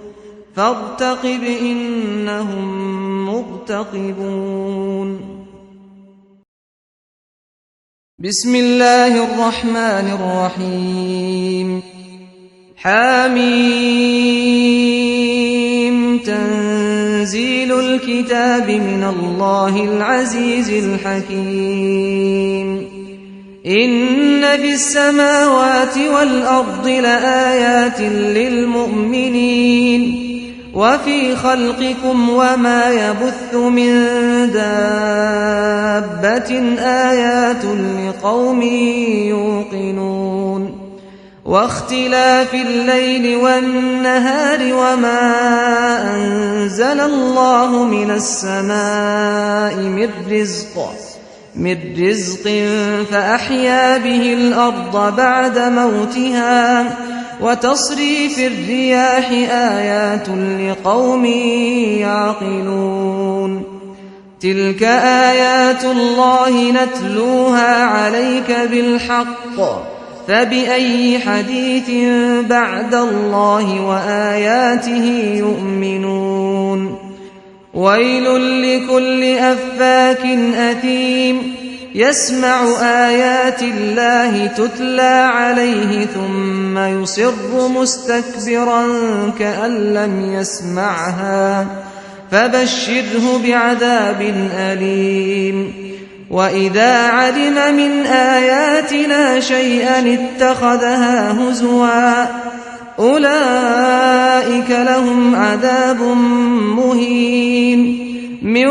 [SPEAKER 2] فارتقب إنهم مرتقبون بسم الله الرحمن الرحيم حميم تنزيل الكتاب من الله العزيز الحكيم إن في السماوات والأرض لآيات للمؤمنين وفي خلقكم وما يبث من دابة آيات لقوم يوقنون واختلاف الليل والنهار وما أنزل الله من السماء من رزق فأحيا به الأرض بعد موتها وتصريف الرياح آيات لقوم يعقلون تلك آيات الله نتلوها عليك بالحق فبأي حديث بعد الله وآياته يؤمنون ويل لكل أفاك أثيم يسمع آيات الله تتلى عليه ثم يصر مستكبرا كأن لم يسمعها فبشره بعذاب أليم وإذا علم من آياتنا شيئا اتخذها هزوا أولئك لهم عذاب مهين من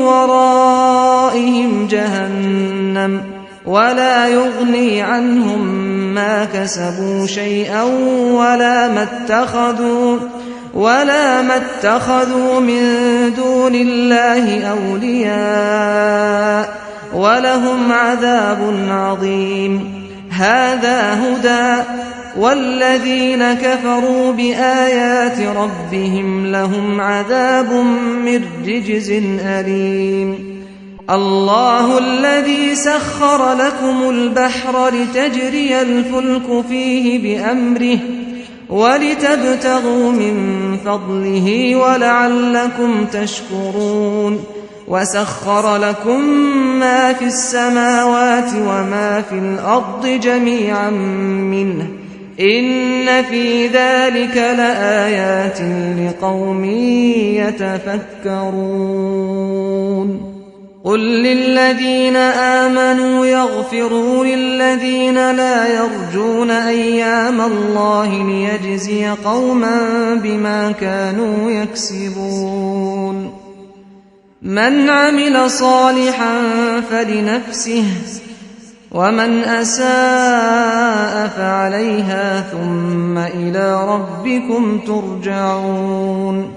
[SPEAKER 2] ورائهم جهنم ولا يغني عنهم ما كسبوا شيئا ولا ما اتخذوا من دون الله أولياء ولهم عذاب عظيم هذا هدى والذين كفروا بآيات ربهم لهم عذاب من رجز أليم الله الذي سخر لكم البحر لتجري الفلك فيه بأمره ولتبتغوا من فضله ولعلكم تشكرون وسخر لكم ما في السماوات وما في الأرض جميعا منه إن في ذلك لآيات لقوم يتفكرون قل للذين آمنوا يغفروا للذين لا يرجون أيام الله ليجزي قوما بما كانوا يكسبون من عمل صالحا فلنفسه ومن أساء فعليها ثم إلى ربكم ترجعون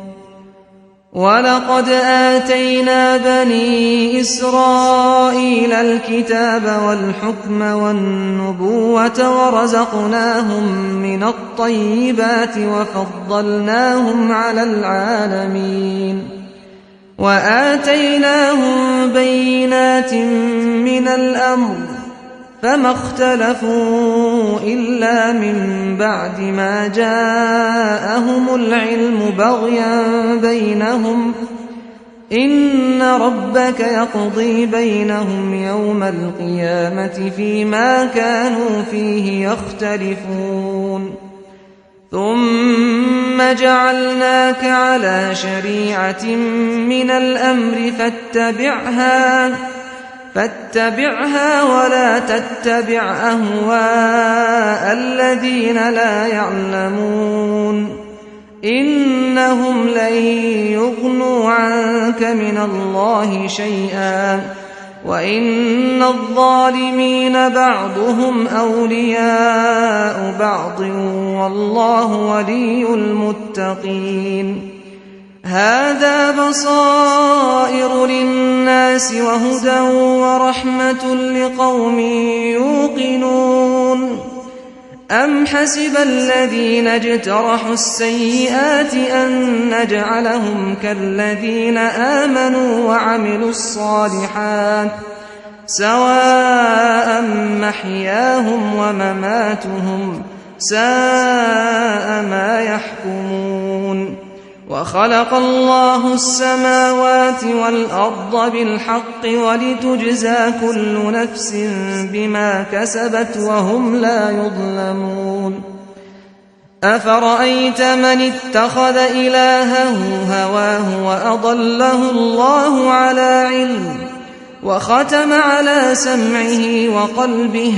[SPEAKER 2] وَلَقَدْ آتَيْنَا بَنِي إِسْرَائِيلَ الْكِتَابَ وَالْحُكْمَ وَالنُّبُوَّةَ وَرَزَقْنَاهُم مِّنَ الطَّيِّبَاتِ وَفَضَّلْنَاهُمْ عَلَى الْعَالَمِينَ وَآتَيْنَاهُم بَيِّنَاتٍ مِّنَ الْأَمْرِ فَمَا اخْتَلَفُوا إِلَّا مِن بَعْدِ مَا جَاءَهُمُ الْعِلْمُ بَغْيًا بَيْنَهُمْ ۚ إِنَّ رَبَّكَ يَقْضِي بَيْنَهُمْ يَوْمَ الْقِيَامَةِ فِيمَا كَانُوا فِيهِ يَخْتَلِفُونَ ثُمَّ جَعَلْنَاكَ عَلَىٰ شَرِيعَةٍ مِّنَ الْأَمْرِ فاتبعها ولا تتبع أهواء الذين لا يعلمون إنهم لن يغنوا عنك من الله شيئا وإن الظالمين بعضهم أولياء بعض والله ولي المتقين هذا بصائر للناس وهدى ورحمة لقوم يوقنون أم حسب الذين اجترحوا السيئات أن نجعلهم كالذين آمنوا وعملوا الصالحات سواء محياهم ومماتهم ساء ما يحكمون وخلق الله السماوات والأرض بالحق ولتجزى كل نفس بما كسبت وهم لا يظلمون أفرأيت من اتخذ إلهه هواه وأضله الله على علم وختم على سمعه وقلبه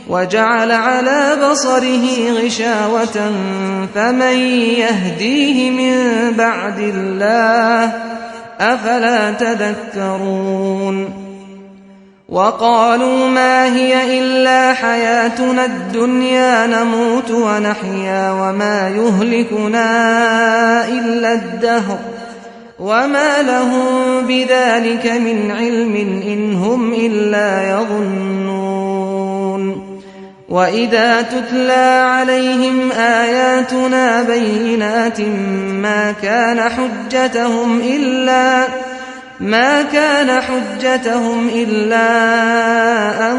[SPEAKER 2] وجعل على بصره غشاوة فمن يهديه من بعد الله أفلا تذكرون وقالوا ما هي إلا حياتنا الدنيا نموت ونحيا وما يهلكنا إلا الدهر وما لهم بذلك من علم إن هم إلا يظنون وإذا تتلى عليهم آياتنا بينات ما كان حجتهم إلا أن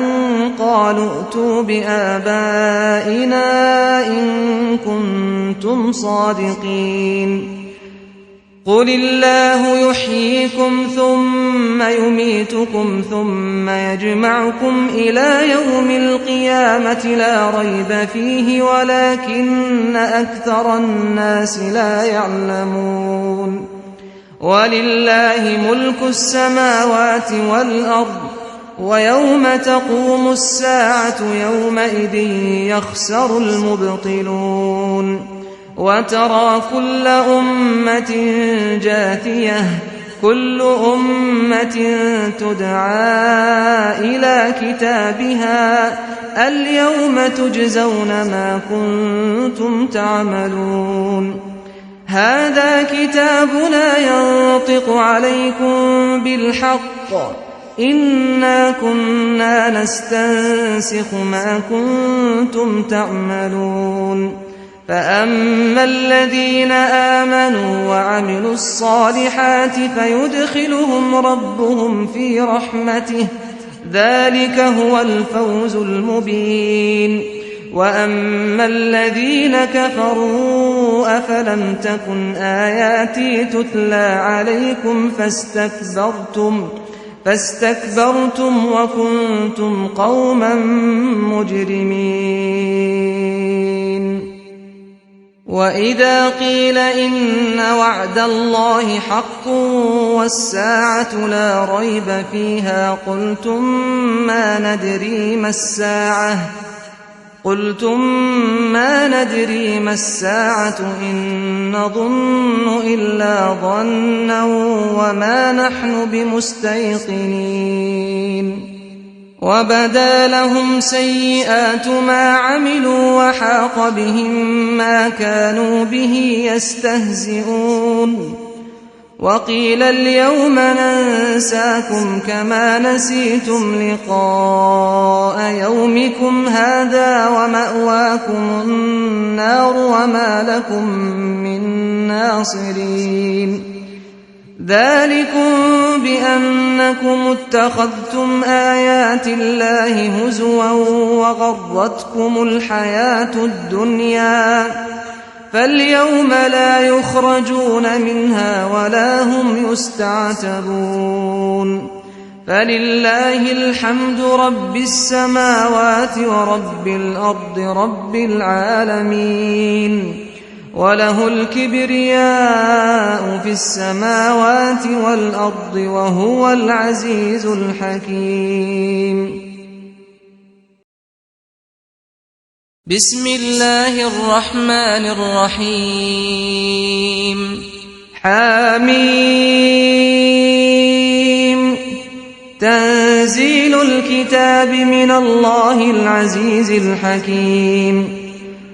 [SPEAKER 2] قالوا ائتوا بآبائنا إن كنتم صادقين قل الله يحييكم ثم يميتكم ثم يجمعكم إلى يوم القيامة لا ريب فيه ولكن أكثر الناس لا يعلمون ولله ملك السماوات والأرض ويوم تقوم الساعة يومئذ يخسر المبطلون وترى كل أمة جاثية كل أمة تدعى إلى كتابها اليوم تجزون ما كنتم تعملون هذا كتابنا ينطق عليكم بالحق إنا كنا نستنسخ ما كنتم تعملون فأما الذين آمنوا وعملوا الصالحات فيدخلهم ربهم في رحمته ذلك هو الفوز المبين وأما الذين كفروا أفلم تكن آياتي تتلى عليكم فاستكبرتم وكنتم قوما مجرمين وإذا قيل إن وعد الله حق والساعة لا ريب فيها قلتم ما ندري ما الساعة إن نظن إلا ظنا وما نحن بمستيقنين وبدا لهم سيئات ما عملوا وحاق بهم ما كانوا به يستهزئون وقيل اليوم ننساكم كما نسيتم لقاء يومكم هذا ومأواكم النار وما لكم من ناصرين ذلكم بأنكم اتخذتم آيات الله هزوا وغرتكم الحياة الدنيا فاليوم لا يخرجون منها ولا هم يستعتبون فلله الحمد رب السماوات ورب الأرض رب العالمين وله الكبرياء في السماوات والأرض وهو العزيز الحكيم. بسم الله الرحمن الرحيم حميم تنزيل الكتاب من الله العزيز الحكيم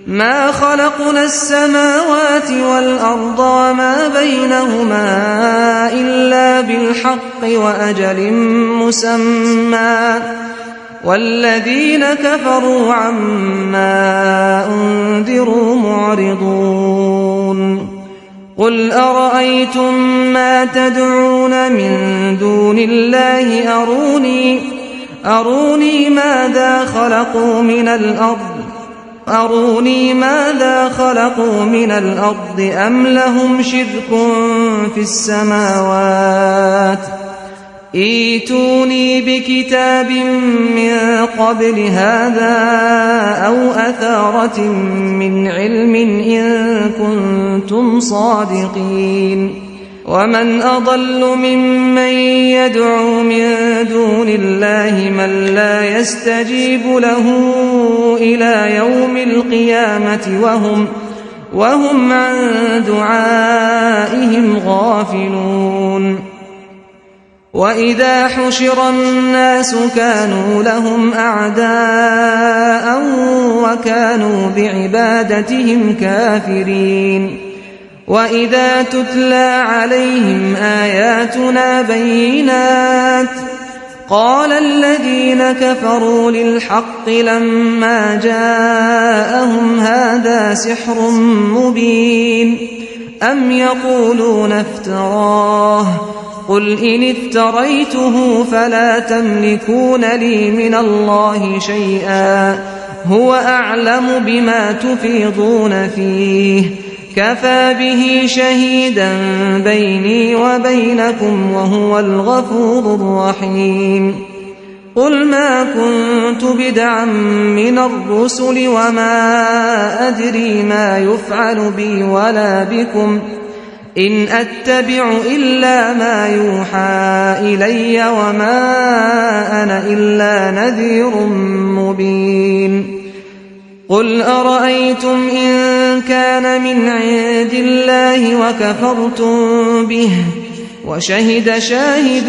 [SPEAKER 2] ما خلقنا السماوات والأرض وما بينهما إلا بالحق وأجل مسمى والذين كفروا عما أنذروا معرضون قل أرأيتم ما تدعون من دون الله أروني ماذا خلقوا من الأرض أم لهم شرك في السماوات ائتوني بكتاب من قبل هذا أو أثارة من علم إن كنتم صادقين ومن أضل ممن يدعو من دون الله من لا يستجيب له إلى يوم القيامة وهم عن دعائهم غافلون وإذا حشر الناس كانوا لهم أعداء وكانوا بعبادتهم كافرين وإذا تتلى عليهم آياتنا بينات قال الذين كفروا للحق لما جاءهم هذا سحر مبين أم يقولون افتراه قل إن افتريته فلا تملكون لي من الله شيئا هو أعلم بما تفيضون فيه كفى به شهيدا بيني وبينكم وهو الغفور الرحيم قل ما كنت بدعا من الرسل وما أدري ما يفعل بي ولا بكم إن أتبع إلا ما يوحى إلي وما أنا إلا نذير مبين قل أرأيتم إن كان من عند الله وكفرتم به وشهد شاهد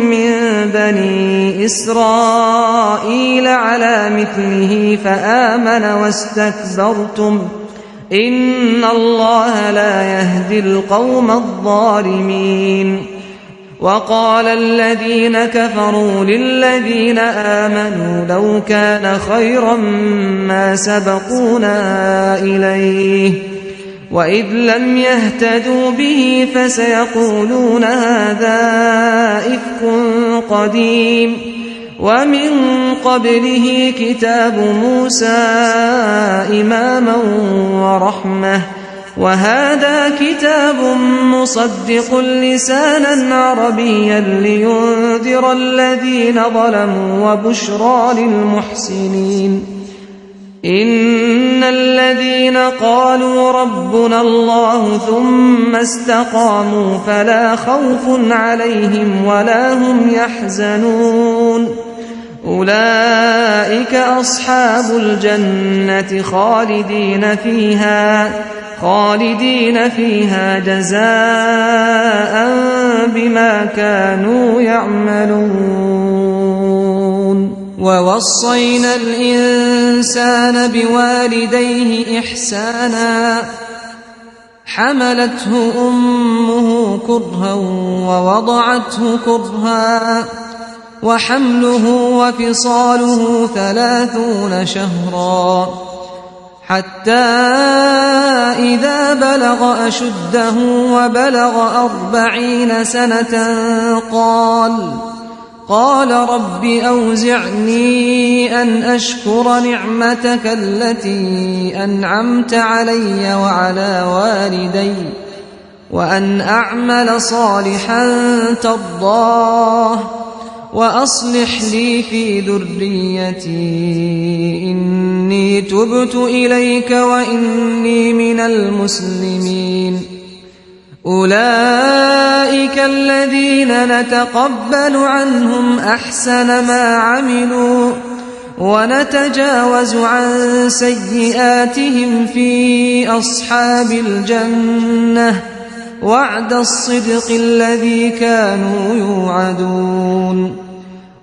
[SPEAKER 2] من بني إسرائيل على مثله فآمن واستكبرتم إن الله لا يهدي القوم الظالمين وقال الذين كفروا للذين آمنوا لو كان خيرا ما سبقونا إليه وإذ لم يهتدوا به فسيقولون هذا إفك قديم ومن قبله كتاب موسى إماما ورحمة وهذا كتاب مصدق لسانا عربيا لينذر الذين ظلموا وبشرى للمحسنين إن الذين قالوا ربنا الله ثم استقاموا فلا خوف عليهم ولا هم يحزنون أولئك أصحاب الجنة خالدين فيها جزاء بما كانوا يعملون ووصينا الإنسان بوالديه إحسانا حملته أمه كرها ووضعته كرها وحمله وفصاله 30 شهرا حتى إذا بلغ أشده وبلغ 40 سنة قال رب أوزعني أن أشكر نعمتك التي أنعمت علي وعلى والدي وأن أعمل صالحا ترضاه وأصلح لي في ذريتي إني تبت إليك وإني من المسلمين. أولئك الذين نتقبل عنهم أحسن ما عملوا ونتجاوز عن سيئاتهم في أصحاب الجنة وعد الصدق الذي كانوا يوعدون.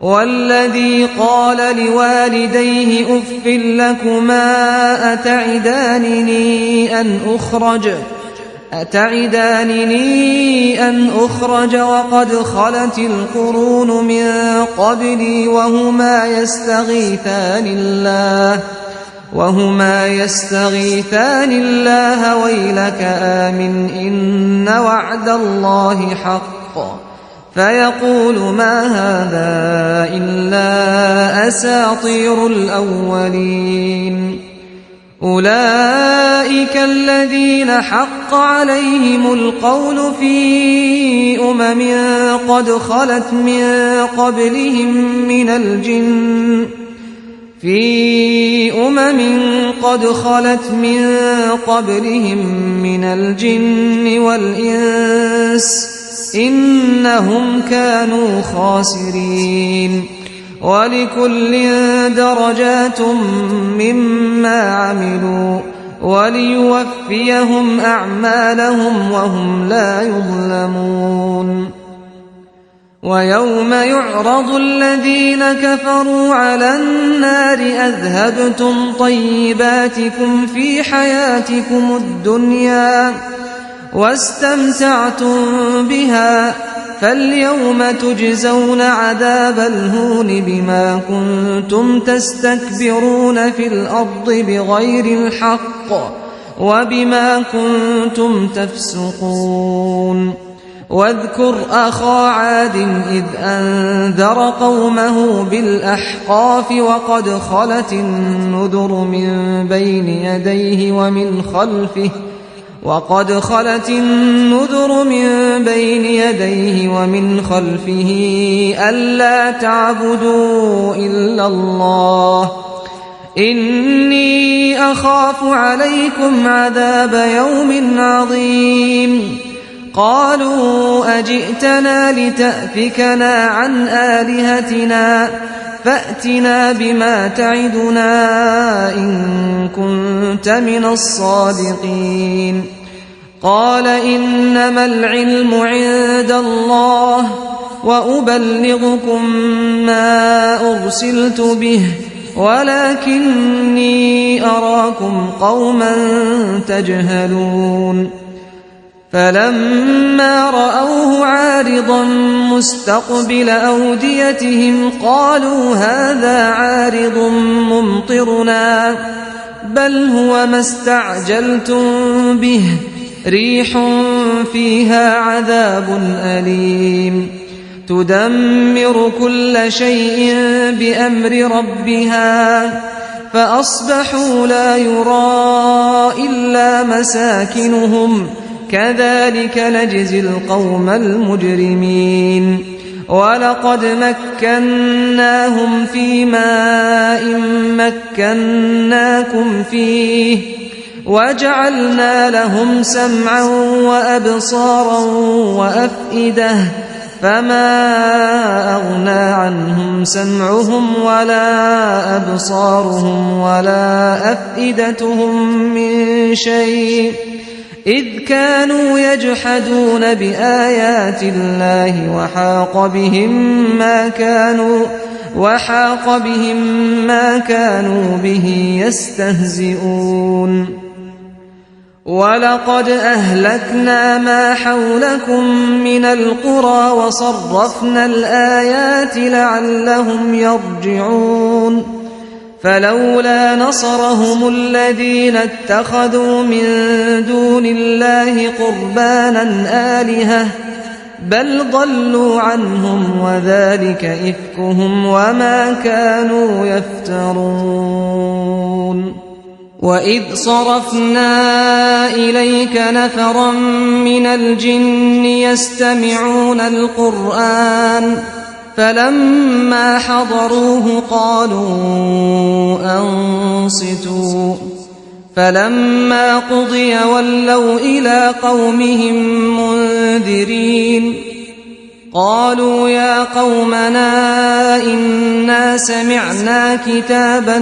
[SPEAKER 2] والذي قال لوالديه أف لكما أتعدانني أن أخرج وقد خلت القرون من قبلي وهما يستغيثان الله ويلك آمن إن وعد الله حق فيقول ما هذا إلا أساطير الأولين. أولئك الذين حق عليهم القول في قد خلت من قبلهم من الجن والإنس إنهم كانوا خاسرين. ولكل درجات مما عملوا وليوفيهم أعمالهم وهم لا يظلمون. ويوم يعرض الذين كفروا على النار أذهبتم طيباتكم في حياتكم الدنيا واستمتعتم بها فاليوم تجزون عذاب الهون بما كنتم تستكبرون في الأرض بغير الحق وبما كنتم تفسقون. واذكر أخا عاد إذ أنذر قومه بالأحقاف وقد خلت النذر من بين يديه ومن خلفه ألا تعبدوا إلا الله إني أخاف عليكم عذاب يوم عظيم. قالوا أجئتنا لتأفكنا عن آلهتنا فأتنا بما تعدنا إن كنت من الصادقين. قال إنما العلم عند الله وأبلغكم ما أرسلت به ولكني أراكم قوما تجهلون. فلما رأوه عارضا مستقبل أوديتهم قالوا هذا عارض ممطرنا بل هو ما استعجلتم به ريح فيها عذاب أليم تدمر كل شيء بأمر ربها فأصبحوا لا يرى إلا مساكنهم كذلك نجزي القوم المجرمين. ولقد مكناهم في ماء مكناكم فيه وجعلنا لهم سمعا وأبصارا وأفئدة فما أغنى عنهم سمعهم ولا أبصارهم ولا أفئدتهم من شيء إذ كانوا يجحدون بآيات الله وحاق بهم ما كانوا به يستهزئون. وَلَقَدْ أَهْلَكْنَا مَا حَوْلَكُم مِّنَ الْقُرَىٰ وَصَرَّفْنَا الْآيَاتِ لَعَلَّهُمْ يَرْجِعُونَ فَلَوْلَا نَصَرَهُمُ الَّذِينَ اتَّخَذُوا مِن دُونِ اللَّهِ قُرْبَانًا آلِهَةً بَلْ ضَلُّوا عَنْهُمْ وَذَٰلِكَ إِفْكُهُمْ وَمَا كَانُوا يَفْتَرُونَ وَإِذْ صَرَفْنَا إِلَيْكَ نَفَرًا مِّنَ الْجِنِّ يَسْتَمِعُونَ الْقُرْآنَ فَلَمَّا حَضَرُوهُ قَالُوا أَنصِتُوا فَلَمَّا قُضِيَ وَلَّوْا إِلَىٰ قَوْمِهِم مُّنذِرِينَ قَالُوا يَا قَوْمَنَا إِنَّا سَمِعْنَا كِتَابًا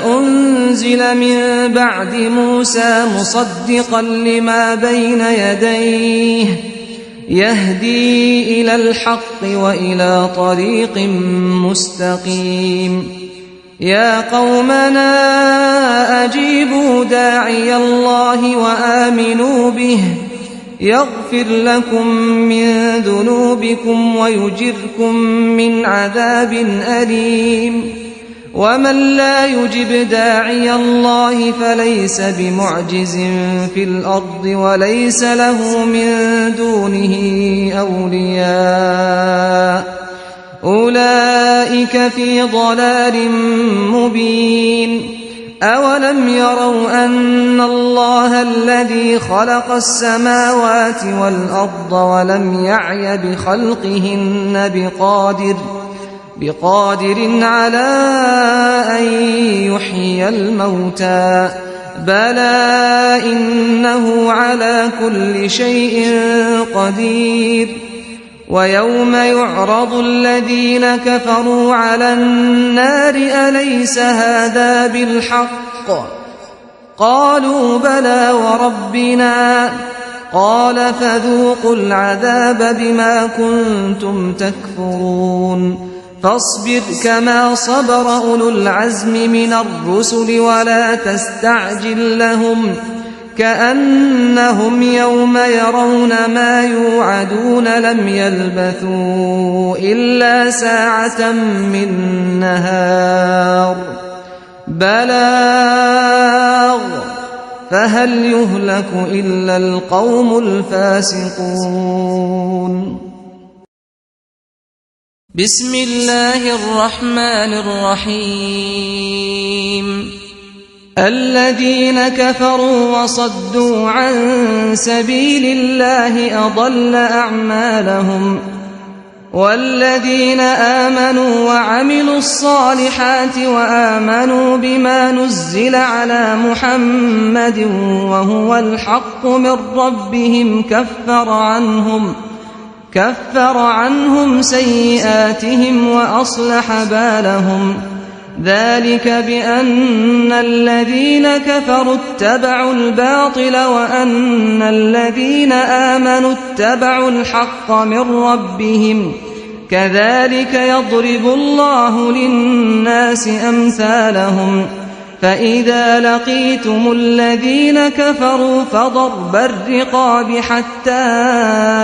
[SPEAKER 2] أُنزِلَ مِن بَعْدِ مُوسَىٰ مُصَدِّقًا لِّمَا بَيْنَ يَدَيْهِ يَهْدِي إِلَى الْحَقِّ وَإِلَىٰ طَرِيقٍ مُّسْتَقِيمٍ يَا قَوْمَنَا أَجِيبُوا دَاعِيَ اللَّهِ وَآمِنُوا بِهِ يَغْفِرْ لَكُم مِّن ذُنُوبِكُمْ وَيُجِرْكُم مِّنْ عَذَابٍ أَلِيمٍ وَمَن لَّا يُجِبْ دَاعِيَ اللَّهِ فَلَيْسَ بِمُعْجِزٍ فِي الْأَرْضِ وَلَيْسَ لَهُ مِن دُونِهِ أَوْلِيَاءُ أُولَٰئِكَ فِي ضَلَالٍ مُّبِينٍ أَوَلَمْ يَرَوْا أَنَّ اللَّهَ الَّذِي خَلَقَ السَّمَاوَاتِ وَالْأَرْضَ وَلَمْ يَعْيَ بِخَلْقِهِنَّ بِقَادِرٍ عَلَىٰ أَن يُحْيِيَ الْمَوْتَىٰ بَلَىٰ إِنَّهُ عَلَىٰ كُلِّ شَيْءٍ قَدِيرٌ وَيَوْمَ يُعْرَضُ الَّذِينَ كَفَرُوا عَلَى النَّارِ أَلَيْسَ هَٰذَا بِالْحَقِّ قَالُوا بَلَىٰ وَرَبِّنَا قَالَ فَذُوقُوا الْعَذَابَ بِمَا كُنتُمْ تَكْفُرُونَ فاصبر كما صبر أولو العزم من الرسل ولا تستعجل لهم كأنهم يوم يرون ما يوعدون لم يلبثوا إلا ساعة من نهار بلاغ فهل يهلك إلا القوم الفاسقون. بسم الله الرحمن الرحيم. الذين كفروا وصدوا عن سبيل الله أضل أعمالهم والذين آمنوا وعملوا الصالحات وآمنوا بما نزل على محمد وهو الحق من ربهم كفر عنهم سيئاتهم وأصلح بالهم ذلك بأن الذين كفروا اتبعوا الباطل وأن الذين آمنوا اتبعوا الحق من ربهم كذلك يضرب الله للناس أمثالهم فإذا لقيتم الذين كفروا فضرب الرقاب حتى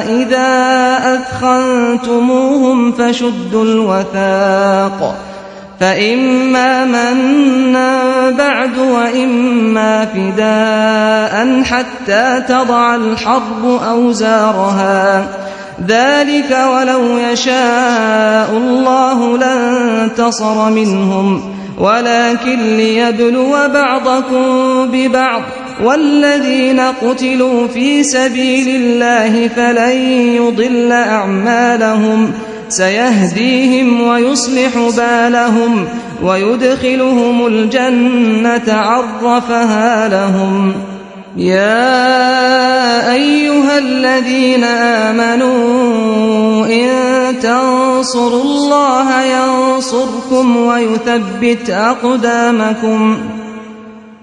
[SPEAKER 2] إذا أثخنتموهم فشدوا الوثاق فإما منا بعد وإما فداء حتى تضع الحرب أوزارها ذلك ولو يشاء الله لانتصر منهم ولكن ليبلو بعضكم ببعض والذين قتلوا في سبيل الله فلن يضل أعمالهم سيهديهم ويصلح بالهم ويدخلهم الجنة عرفها لهم. يا أيها الذين آمنوا إن تنصروا الله ينصركم ويثبت أقدامكم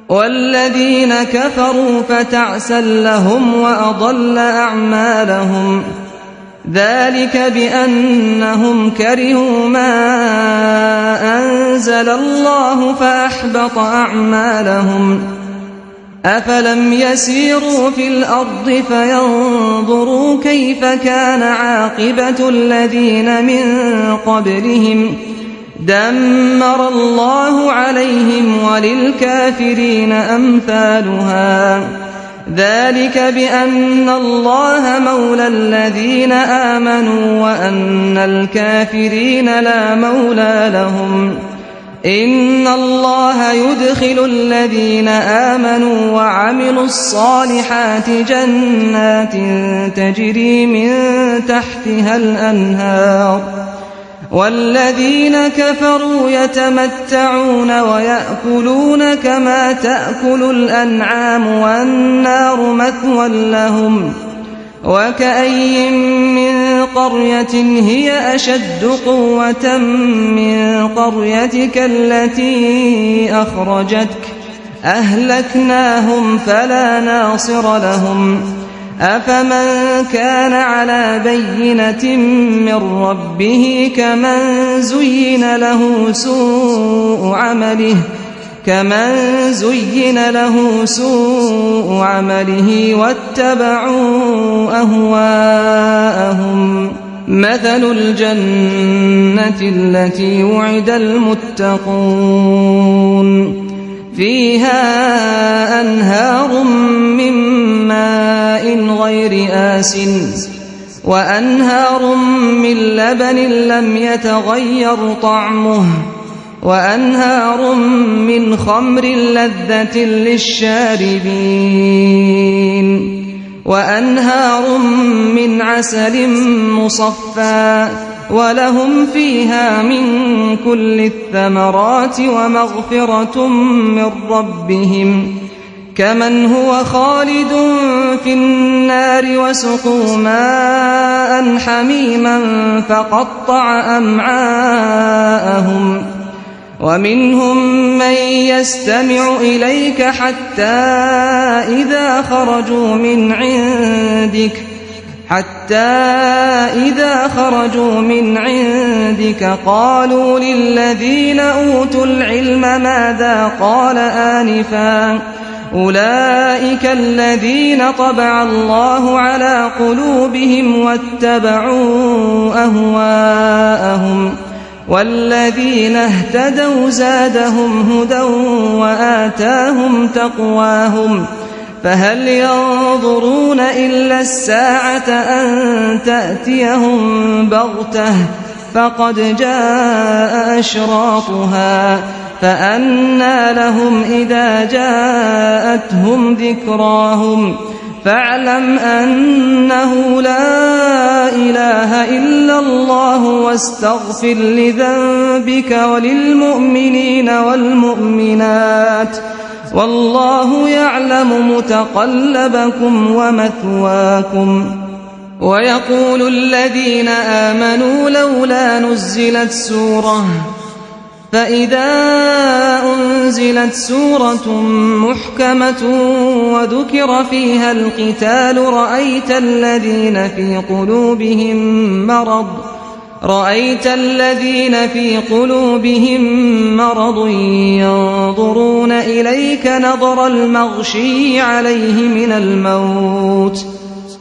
[SPEAKER 2] والذين كفروا فتعسا لهم وأضل أعمالهم ذلك بأنهم كرهوا ما أنزل الله فأحبط أعمالهم أفلم يسيروا في الأرض فينظروا كيف كان عاقبة الذين من قبلهم دمر الله عليهم وللكافرين أمثالها ذلك بأن الله مولى الذين آمنوا وأن الكافرين لا مولى لهم إن الله يدخل الذين آمنوا وعملوا الصالحات جنات تجري من تحتها الأنهار والذين كفروا يتمتعون ويأكلون كما تأكل الأنعام والنار مثوى لهم وكأي من قرية هي أشد قوة من قريتك التي أخرجتك أهلكناهم فلا ناصر لهم أفمن كان على بينة من ربه كمن زين له سوء عمله واتبعوا أهواءهم مثل الجنة التي وعد المتقون فيها أنهار من ماء غير آسن وأنهار من لبن لم يتغير طعمه وأنهار من خمر لذة للشاربين وأنهار من عسل مصفى ولهم فيها من كل الثمرات ومغفرة من ربهم كمن هو خالد في النار وسقوا ماء حميما فقطع أمعاءهم ومنهم من يستمع إليك حتى إذا خرجوا من عندك قالوا للذين أوتوا العلم ماذا قال آنفا أولئك الذين طبع الله على قلوبهم واتبعوا أهواءهم والذين اهتدوا زادهم هدى وآتاهم تقواهم فهل ينظرون إلا الساعة أن تأتيهم بغتة فقد جاء أشراطها فأنى لهم إذا جاءتهم ذكراهم فاعلم أنه لا إله إلا الله واستغفر لذنبك وللمؤمنين والمؤمنات والله يعلم متقلبكم ومثواكم ويقول الذين آمنوا لولا نزلت سورة فإذا أنزلت سورة محكمة وذكر فيها القتال رأيت الذين في قلوبهم مرض ينظرون إليك نظر المغشي عليه من الموت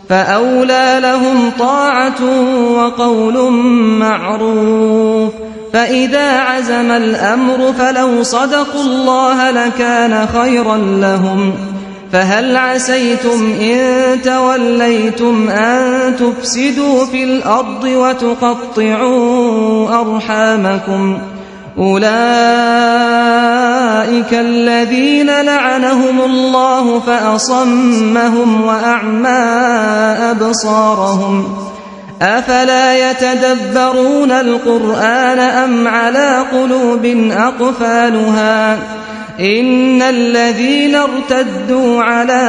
[SPEAKER 2] فأولى لهم طاعة وقول معروف فإذا عزم الأمر فلو صدقوا الله لكان خيرا لهم فهل عسيتم إن توليتم أن تفسدوا في الأرض وتقطعوا أرحامكم أولئك الذين لعنهم الله فأصمهم وأعمى أبصارهم أفلا يتدبرون القرآن أم على قلوب أقفالها إن الذين ارتدوا على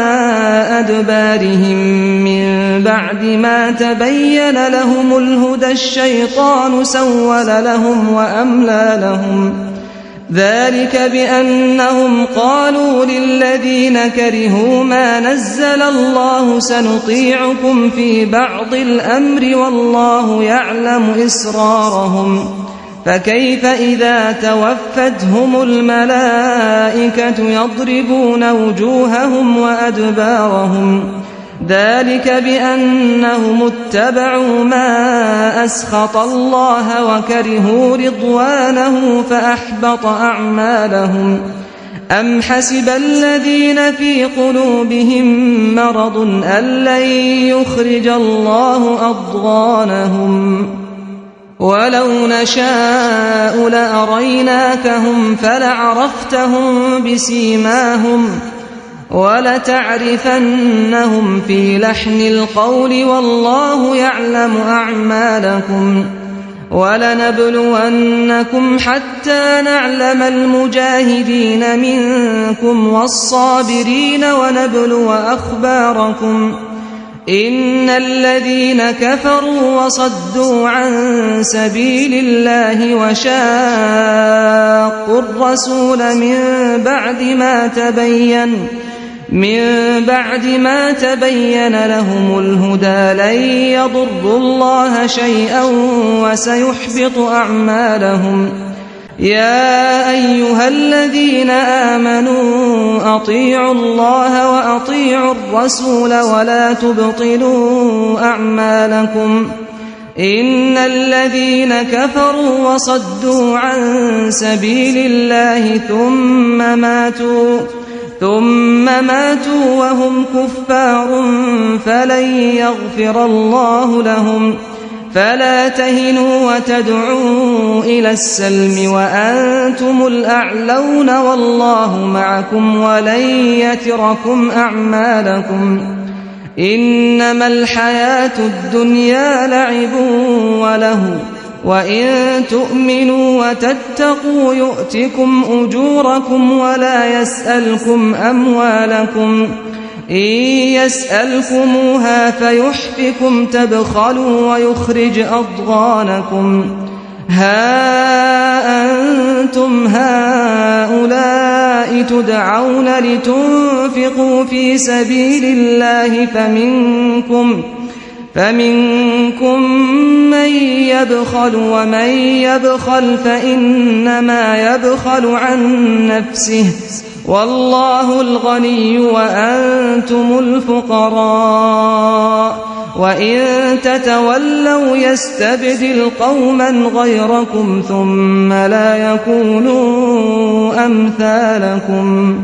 [SPEAKER 2] أدبارهم من بعد ما تبين لهم الهدى الشيطان سول لهم وأملى لهم ذلك بأنهم قالوا للذين كرهوا ما نزل الله سنطيعكم في بعض الأمر والله يعلم إسرارهم فكيف إذا توفتهم الملائكة يضربون وجوههم وأدبارهم ذلك بأنهم اتبعوا ما أسخط الله وكرهوا رضوانه فأحبط أعمالهم أم حسب الذين في قلوبهم مرض أن لن يخرج الله أضغانهم ولو نشاء لأريناكهم فلعرفتهم بسيماهم ولتعرفنهم في لحن القول والله يعلم أعمالكم ولنبلونكم حتى نعلم المجاهدين منكم والصابرين ونبلو أخباركم إن الذين كفروا وصدوا عن سبيل الله وشاقوا الرسول من بعد ما تبين لهم الهدى لن يضروا الله شيئا وسيحبط أعمالهم يا أيها الذين آمنوا أطيعوا الله وأطيعوا الرسول ولا تبطلوا أعمالكم إن الذين كفروا وصدوا عن سبيل الله ثم ماتوا وهم كفار فلن يغفر الله لهم فلا تهنوا وتدعوا إلى السلم وأنتم الأعلون والله معكم ولن يتركم أعمالكم إنما الحياة الدنيا لعب وله وإن تؤمنوا وتتقوا يؤتكم أجوركم ولا يسألكم أموالكم إن يسألكموها فيحفكم تبخلوا ويخرج أضغانكم ها أنتم هؤلاء تدعون لتنفقوا في سبيل الله فمنكم من يبخل ومن يبخل فإنما يبخل عن نفسه والله الغني وأنتم الفقراء وإن تتولوا يستبدل قوما غيركم ثم لا يكونوا أمثالكم